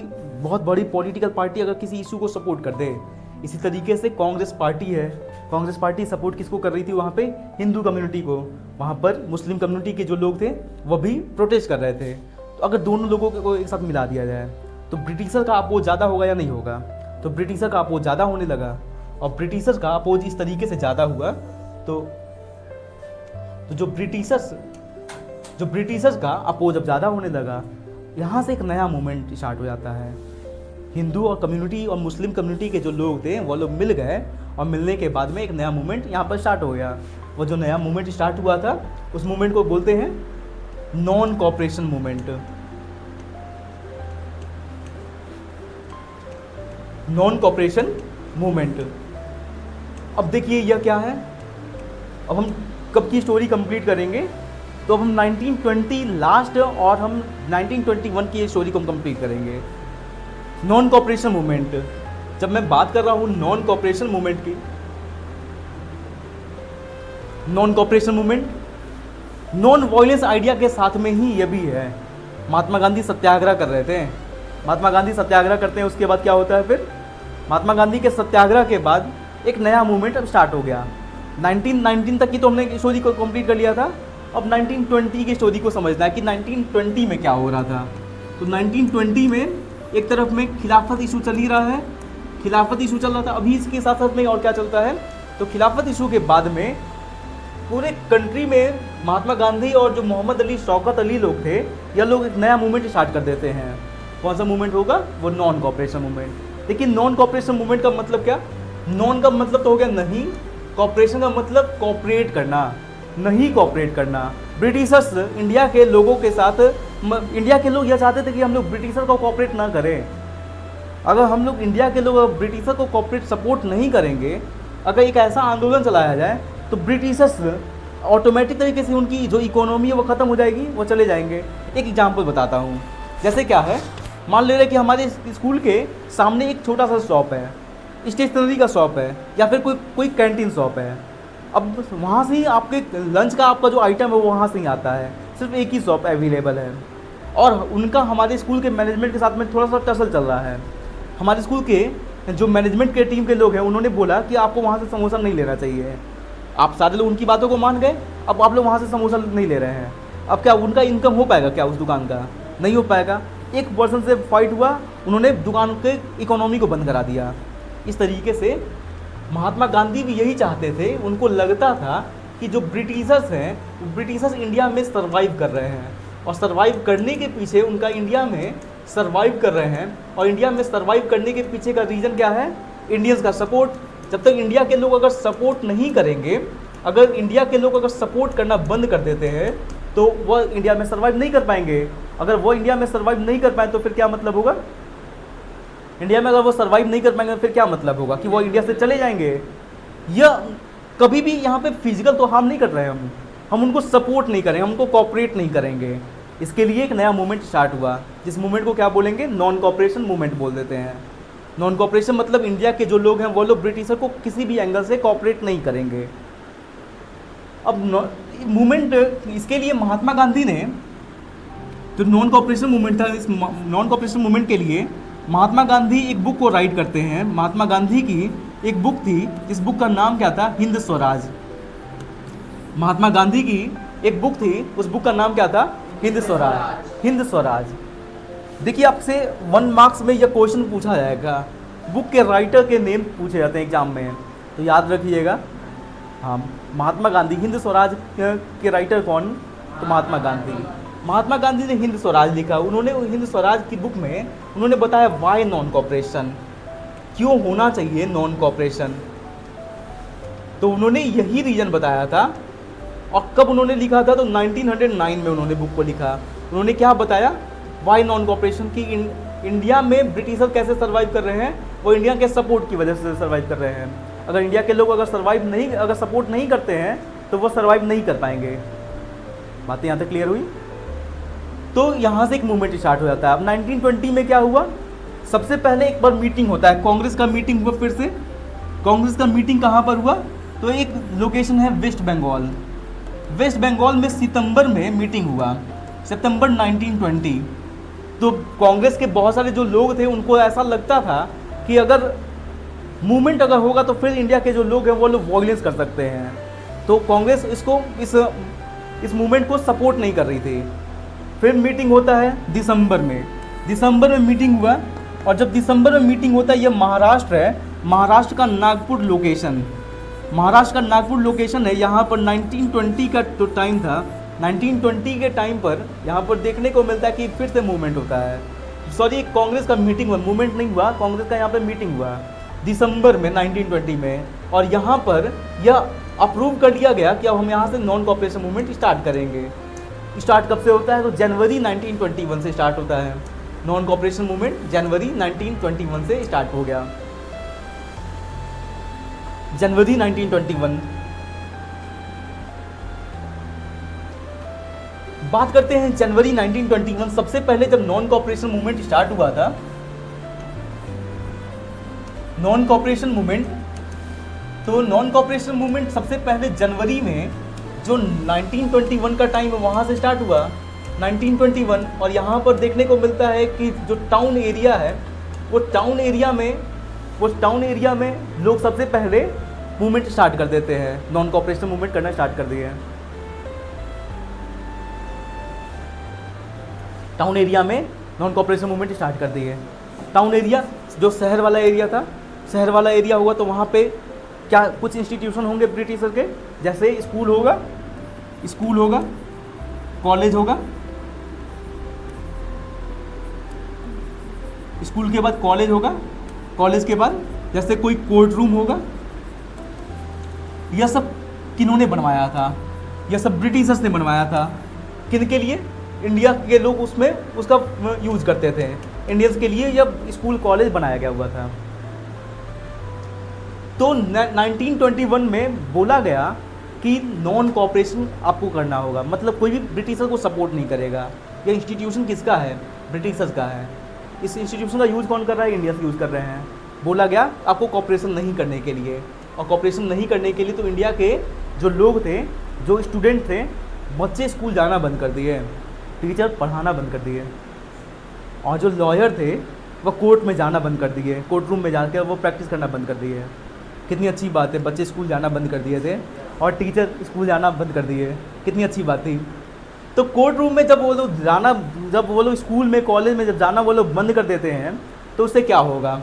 बहुत बड़ी पॉलिटिकल पार्टी अगर किसी इशू को सपोर्ट कर दे। इसी तरीके से कांग्रेस पार्टी है, कांग्रेस पार्टी सपोर्ट किसको कर रही थी वहाँ पे? हिंदू कम्युनिटी को। वहाँ पर मुस्लिम कम्युनिटी के जो लोग थे वह भी प्रोटेस्ट कर रहे थे। तो अगर दोनों लोगों को एक साथ मिला दिया जाए तो ब्रिटिशर का अपोज ज़्यादा होगा या नहीं होगा? तो ब्रिटिशर का अपोज ज़्यादा होने लगा। और ब्रिटिशर्स का अपोज इस तरीके से ज़्यादा हुआ तो जो ब्रिटिशर्स का अपोज अब ज़्यादा होने लगा, यहाँ से एक नया मूवमेंट स्टार्ट हो जाता है। हिंदू और कम्युनिटी और मुस्लिम कम्युनिटी के जो लोग थे वो लोग मिल गए और मिलने के बाद में एक नया मूवमेंट यहाँ पर स्टार्ट हो गया। वो जो नया मूवमेंट स्टार्ट हुआ था उस मूवमेंट को बोलते हैं non cooperation movement. Non cooperation movement. अब देखिए यह क्या है। अब हम कब की स्टोरी कंप्लीट करेंगे? तो अब हम 1920 लास्ट और हम 1921 की स्टोरी को हम कंप्लीट करेंगे। नॉन कॉपरेशन मूवमेंट, जब मैं बात कर रहा हूँ नॉन कॉपरेशन मूवमेंट की, non cooperation movement non violence idea के साथ में ही ये भी है। महात्मा गांधी सत्याग्रह कर रहे थे, महात्मा गांधी सत्याग्रह करते हैं, उसके बाद क्या होता है? फिर महात्मा गांधी के सत्याग्रह के बाद एक नया मूवमेंट अब स्टार्ट हो गया। 1919 तक की तो हमने स्टोरी को कंप्लीट कर लिया था। अब 1920 की स्टोरी को समझना है कि 1920 में क्या हो रहा था। तो 1920 में एक तरफ में खिलाफत इशू चल ही रहा है, खिलाफत इशू चल रहा था। अभी इसके साथ साथ में और क्या चलता है? तो खिलाफत इशू के बाद में पूरे कंट्री में महात्मा गांधी और जो मोहम्मद अली, शौकत अली लोग थे, यह लोग एक नया मूवमेंट स्टार्ट कर देते हैं। कौन सा मूवमेंट होगा? वो नॉन कॉपरेशन मूवमेंट। लेकिन नॉन कॉपरेशन मूवमेंट का मतलब क्या? नॉन का मतलब तो हो गया नहीं, कॉपरेशन का मतलब कॉपरेट करना, नहीं कॉपरेट करना। ब्रिटिशर्स इंडिया के लोगों के साथ, इंडिया के लोग यह चाहते थे कि हम लोग ब्रिटिशर को कॉपरेट ना करें। अगर हम लोग इंडिया के लोग ब्रिटिशर को कॉपरेट सपोर्ट नहीं करेंगे, अगर एक ऐसा आंदोलन चलाया जाए तो ब्रिटिशर्स ऑटोमेटिक तरीके से उनकी जो इकोनॉमी है वो ख़त्म हो जाएगी, वो चले जाएंगे। एक एग्जांपल बताता हूँ। जैसे क्या है, मान ले रहे कि हमारे स्कूल के सामने एक छोटा सा शॉप है, स्टेशनरी का शॉप है या फिर कोई कोई कैंटीन शॉप है, अब वहाँ से ही आपके लंच का आपका जो आइटम है वो वहाँ से ही आता है, सिर्फ एक ही शॉप अवेलेबल है। और उनका हमारे स्कूल के मैनेजमेंट के साथ में थोड़ा सा टसल चल रहा है। हमारे स्कूल के जो मैनेजमेंट के टीम के लोग हैं उन्होंने बोला कि आपको वहाँ से समोसा नहीं लेना चाहिए। आप सारे लोग उनकी बातों को मान गए, अब आप लोग वहाँ से समोसा नहीं ले रहे हैं। अब क्या उनका इनकम हो पाएगा क्या उस दुकान का? नहीं हो पाएगा। एक पर्सन से फाइट हुआ, उन्होंने दुकान के इकोनॉमी को बंद करा दिया। इस तरीके से महात्मा गांधी भी यही चाहते थे। उनको लगता था कि जो ब्रिटिशर्स हैं, ब्रिटिशर्स इंडिया में सर्वाइव कर रहे हैं और सर्वाइव करने के पीछे उनका इंडिया में सर्वाइव कर रहे हैं। और इंडिया में सर्वाइव करने के पीछे का रीज़न क्या है? इंडियंस का सपोर्ट। जब तक इंडिया के लोग अगर सपोर्ट नहीं करेंगे, अगर इंडिया के लोग अगर सपोर्ट करना बंद कर देते हैं तो वह इंडिया में सर्वाइव नहीं कर पाएंगे। अगर वो इंडिया में सर्वाइव नहीं कर पाए तो फिर क्या मतलब होगा? इंडिया में अगर वो सर्वाइव नहीं कर पाएंगे तो फिर क्या मतलब होगा? कि वो इंडिया से चले जाएंगे। या कभी भी यहाँ पे फिजिकल तो हार्म नहीं कर रहे हैं हम उनको सपोर्ट नहीं करेंगे, हम उनको कॉपरेट नहीं करेंगे। इसके लिए एक नया मूवमेंट स्टार्ट हुआ, जिस मूवमेंट को क्या बोलेंगे? नॉन कॉपरेशन मूवमेंट बोल देते हैं। नॉन कॉपरेशन मतलब इंडिया के जो लोग हैं वो लोग ब्रिटिशर को किसी भी एंगल से कॉपरेट नहीं करेंगे। अब मूवमेंट, इसके लिए महात्मा गांधी ने जो नॉन कॉपरेशन मूवमेंट था, इस नॉन कॉपरेशन मूवमेंट के लिए महात्मा गांधी एक बुक को राइट करते हैं। महात्मा गांधी की एक बुक थी, इस बुक का नाम क्या था? हिंद स्वराज। महात्मा गांधी की एक बुक थी, उस बुक का नाम क्या था? हिंद स्वराज। हिंद स्वराज। देखिए, आपसे 1 मार्क्स में यह क्वेश्चन पूछा जाएगा, बुक के राइटर के नेम पूछे जाते हैं एग्जाम में, तो याद रखिएगा। हाँ, महात्मा गांधी। हिंद स्वराज के राइटर कौन? तो महात्मा गांधी। महात्मा गांधी ने हिंद स्वराज लिखा। उन्होंने हिंद स्वराज की बुक में उन्होंने बताया वाई नॉन कॉपरेशन, क्यों होना चाहिए नॉन कॉपरेशन। तो उन्होंने यही रीज़न बताया था। और कब उन्होंने लिखा था? तो 1909 में उन्होंने बुक को लिखा। उन्होंने क्या बताया? वाई नॉन कॉपरेशन की इंडिया में ब्रिटिशर कैसे सर्वाइव कर रहे हैं? वो इंडिया के सपोर्ट की वजह से सर्वाइव कर रहे हैं। अगर इंडिया के लोग अगर सपोर्ट नहीं करते हैं तो वो सर्वाइव नहीं कर पाएंगे। बातें यहाँ तक क्लियर हुई? तो यहाँ से एक मूवमेंट स्टार्ट हो जाता है। अब 1920 में क्या हुआ? सबसे पहले एक बार मीटिंग होता है, कांग्रेस का मीटिंग हुआ। फिर से कांग्रेस का मीटिंग कहाँ पर हुआ? तो एक लोकेशन है वेस्ट बंगाल। वेस्ट बंगाल में सितंबर में मीटिंग हुआ, सितंबर 1920। तो कांग्रेस के बहुत सारे जो लोग थे उनको ऐसा लगता था कि अगर मूवमेंट अगर होगा तो फिर इंडिया के जो लोग हैं वो लोग वॉयलेंस कर सकते हैं। तो कांग्रेस इस मूवमेंट को सपोर्ट नहीं कर रही थी। फिर मीटिंग होता है दिसंबर में मीटिंग हुआ। और जब दिसंबर में मीटिंग होता है, ये महाराष्ट्र है, महाराष्ट्र का नागपुर लोकेशन, महाराष्ट्र का नागपुर लोकेशन है। यहाँ पर 1920 का जो टाइम था, 1920 के टाइम पर यहाँ पर देखने को मिलता है कि फिर से मूवमेंट होता है। सॉरी, कांग्रेस का मीटिंग हुआ, मूवमेंट नहीं हुआ, कांग्रेस का यहाँ पर मीटिंग हुआ दिसंबर में 1920 में। और यहाँ पर यह अप्रूव कर लिया गया कि अब हम यहाँ से नॉन कॉपरेशन मूवमेंट स्टार्ट करेंगे। स्टार्ट कब से होता है? तो जनवरी 1921 से स्टार्ट होता है। नॉन कॉपरेशन मूवमेंट जनवरी 1921 से स्टार्ट हो गया। जनवरी 1921। बात करते हैं जनवरी 1921। सबसे पहले जब नॉन कॉपरेशन मूवमेंट स्टार्ट हुआ था, नॉन कॉपरेशन मूवमेंट, तो नॉन कॉपरेशन मूवमेंट सबसे पहले जनवरी में जो 1921 का टाइम है वहाँ से स्टार्ट हुआ, 1921। और यहाँ पर देखने को मिलता है कि जो टाउन एरिया है वो टाउन एरिया में लोग सबसे पहले मूवमेंट स्टार्ट कर देते हैं, नॉन कॉपरेशन मूवमेंट करना स्टार्ट कर दिए हैं। टाउन एरिया में नॉन कॉपरेशन मूवमेंट स्टार्ट कर दिए। टाउन एरिया जो शहर वाला एरिया था, शहर वाला एरिया हुआ तो वहाँ पे क्या कुछ इंस्टीट्यूशन होंगे ब्रिटिशर के, जैसे स्कूल होगा, कॉलेज होगा, स्कूल के बाद कॉलेज होगा, कॉलेज के बाद जैसे कोई कोर्ट रूम होगा। यह सब किन्होंने बनवाया था? यह सब ब्रिटिशर्स ने बनवाया था। किन के लिए? इंडिया के लोग उसमें उसका यूज़ करते थे। इंडियंस के लिए यह स्कूल कॉलेज बनाया गया हुआ था। तो 1921 में बोला गया कि नॉन कॉपरेशन आपको करना होगा, मतलब कोई भी ब्रिटिशर को सपोर्ट नहीं करेगा। यह इंस्टीट्यूशन किसका है? ब्रिटिशर्स का है। इस इंस्टीट्यूशन का यूज़ कौन कर रहा है? इंडियंस यूज़ कर रहे हैं। बोला गया आपको कॉपरेशन नहीं करने के लिए, और कॉपरेशन नहीं करने के लिए तो इंडिया के जो लोग थे, जो स्टूडेंट थे, बच्चे स्कूल जाना बंद कर दिए, टीचर पढ़ाना बंद कर दिए, और जो लॉयर थे वो कोर्ट में जाना बंद कर दिए, कोर्ट रूम में जाकर वो प्रैक्टिस करना बंद कर दिए। कितनी अच्छी बात है, बच्चे स्कूल जाना बंद कर दिए थे और टीचर स्कूल जाना बंद कर दिए, कितनी अच्छी बात थी। तो कोर्ट रूम में जब वो लोग स्कूल में, कॉलेज में जब जाना वो लोग बंद कर देते हैं, तो उससे क्या होगा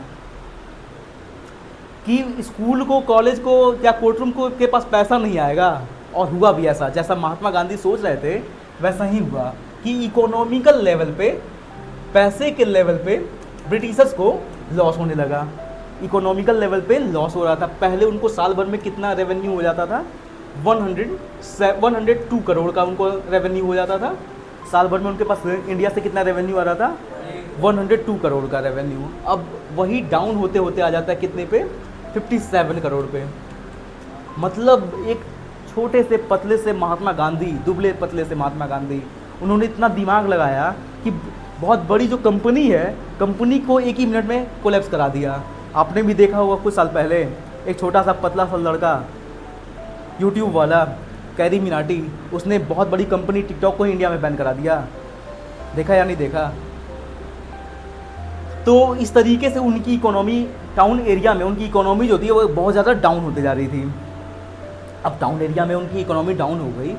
कि स्कूल को, कॉलेज को या कोर्ट रूम को के पास पैसा नहीं आएगा। और हुआ भी ऐसा, जैसा महात्मा गांधी सोच रहे थे वैसा ही हुआ कि इकोनॉमिकल लेवल पे, पैसे के लेवल पे ब्रिटिशर्स को लॉस होने लगा। इकोनॉमिकल लेवल पे लॉस हो रहा था। पहले उनको साल भर में कितना रेवेन्यू हो जाता था, 102 करोड़ का उनको रेवेन्यू हो जाता था साल भर में। उनके पास इंडिया से कितना रेवेन्यू आ रहा था, 102 करोड़ का रेवेन्यू। अब वही डाउन होते होते आ जाता है कितने पे, 57 करोड़ पे। मतलब एक छोटे से पतले से महात्मा गांधी, दुबले पतले से महात्मा गांधी, उन्होंने इतना दिमाग लगाया कि बहुत बड़ी जो कंपनी है, कंपनी को एक ही मिनट में कोलैप्स करा दिया। आपने भी देखा होगा कुछ साल पहले, एक छोटा सा पतला सा लड़का, यूट्यूब वाला कैरी मिनाटी, उसने बहुत बड़ी कंपनी टिकटॉक को ही इंडिया में बैन करा दिया। देखा या नहीं देखा? तो इस तरीके से उनकी इकोनॉमी, टाउन एरिया में उनकी इकोनॉमी जो थी वो बहुत ज़्यादा डाउन होते जा रही थी। अब टाउन एरिया में उनकी इकोनॉमी डाउन हो गई,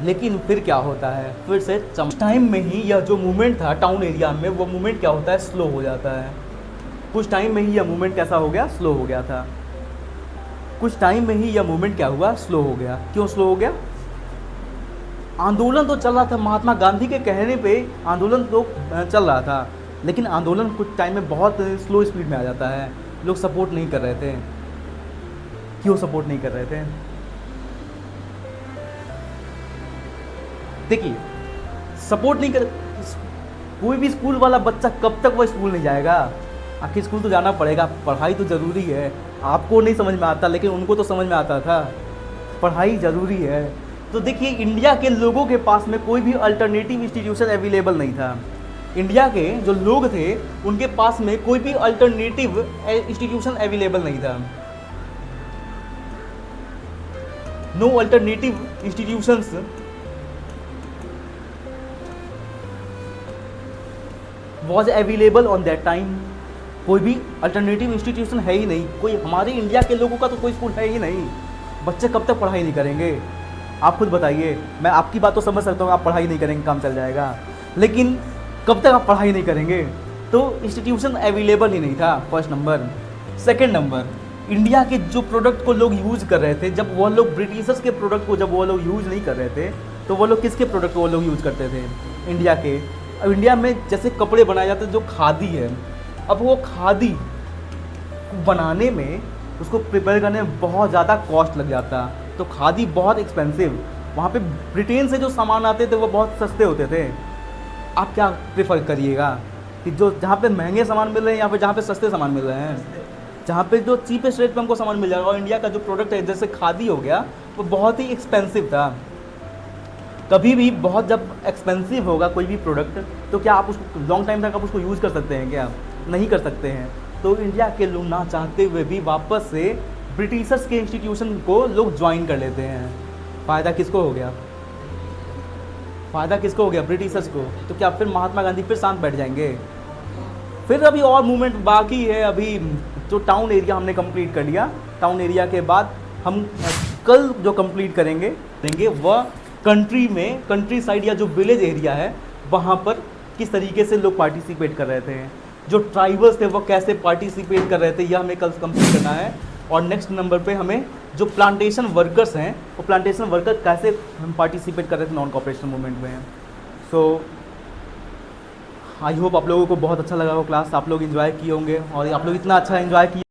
लेकिन फिर क्या होता है, फिर से टाइम में ही यह जो मूवमेंट था टाउन एरिया में, वो मूवमेंट क्या होता है, स्लो हो जाता है। कुछ टाइम में ही यह मूवमेंट कैसा हो गया, स्लो हो गया था। कुछ टाइम में ही यह मूवमेंट क्या हुआ, स्लो हो गया। क्यों स्लो हो गया? आंदोलन तो चल रहा था, महात्मा गांधी के कहने पे आंदोलन तो चल रहा था, लेकिन आंदोलन कुछ टाइम में बहुत स्लो स्पीड में आ जाता है। लोग सपोर्ट नहीं कर रहे थे। क्यों सपोर्ट नहीं कर रहे थे? देखिए, सपोर्ट नहीं कर, कोई भी स्कूल वाला बच्चा कब तक वो स्कूल नहीं जाएगा? आखिर स्कूल तो जाना पड़ेगा, पढ़ाई तो ज़रूरी है। आपको नहीं समझ में आता, लेकिन उनको तो समझ में आता था, पढ़ाई ज़रूरी है। तो देखिए, इंडिया के लोगों के पास में कोई भी अल्टरनेटिव इंस्टीट्यूशन अवेलेबल नहीं था। इंडिया के जो लोग थे उनके पास में कोई भी अल्टरनेटिव इंस्टीट्यूशन अवेलेबल नहीं था। No alternative institutions was available on that time. कोई भी अल्टरनेटिव इंस्टीट्यूशन है ही नहीं। कोई हमारे इंडिया के लोगों का तो कोई स्कूल है ही नहीं। बच्चे कब तक पढ़ाई नहीं करेंगे? आप खुद बताइए। मैं आपकी बात तो समझ सकता हूँ, आप पढ़ाई नहीं करेंगे काम चल जाएगा, लेकिन कब तक आप पढ़ाई नहीं करेंगे? तो इंस्टीट्यूशन अवेलेबल ही नहीं था, first number. Second number, India के जो प्रोडक्ट को लोग यूज़ कर रहे थे, जब वो लोग ब्रिटिशर्स के प्रोडक्ट को जब वो लोग यूज़ नहीं कर रहे थे, तो वो लोग किसके प्रोडक्ट को वो लोग यूज़ करते थे? इंडिया के। अब इंडिया में जैसे कपड़े बनाए जाते हैं, जो खादी है, अब वो खादी बनाने में, उसको प्रिपेयर करने में बहुत ज़्यादा कॉस्ट लग जाता। तो खादी बहुत एक्सपेंसिव। वहाँ पे ब्रिटेन से जो सामान आते थे वो बहुत सस्ते होते थे। आप क्या प्रेफर करिएगा कि जो जहाँ पे महंगे सामान मिल रहे हैं या फिर जहाँ पे सस्ते सामान मिल रहे हैं? जहाँ पे जो चीपेस्ट रेट पे हमको सामान मिल जाएगा। और इंडिया का जो प्रोडक्ट है, जैसे खादी हो गया, वो बहुत ही एक्सपेंसिव था। कभी भी बहुत जब एक्सपेंसिव होगा कोई भी प्रोडक्ट, तो क्या आप उसको लॉन्ग टाइम तक आप उसको यूज़ कर सकते हैं? क्या नहीं कर सकते हैं। तो इंडिया के लोग ना चाहते हुए भी वापस से ब्रिटिशर्स के इंस्टीट्यूशन को लोग ज्वाइन कर लेते हैं। फ़ायदा किसको हो गया? फ़ायदा किसको हो गया? ब्रिटिशर्स को। तो क्या फिर महात्मा गांधी फिर शांत बैठ जाएंगे? फिर अभी और मूवमेंट बाकी है। अभी जो टाउन एरिया हमने कंप्लीट कर लिया, टाउन एरिया के बाद हम कल जो कंप्लीट करेंगे वह कंट्री में, कंट्री साइड या जो विलेज एरिया है, वहाँ पर किस तरीके से लोग पार्टिसिपेट कर रहे थे, जो ट्राइबल्स थे वो कैसे पार्टिसिपेट कर रहे थे, यह हमें कल कंप्लीट करना है। और नेक्स्ट नंबर पे हमें जो प्लांटेशन वर्कर्स हैं, वो प्लांटेशन वर्कर कैसे हम पार्टिसिपेट कर रहे थे नॉन कॉपरेशन मूवमेंट में। सो आई होप आप लोगों को बहुत अच्छा लगा वो क्लास, आप लोग इन्जॉय किए होंगे, और आप लोग इतना अच्छा इन्जॉय किए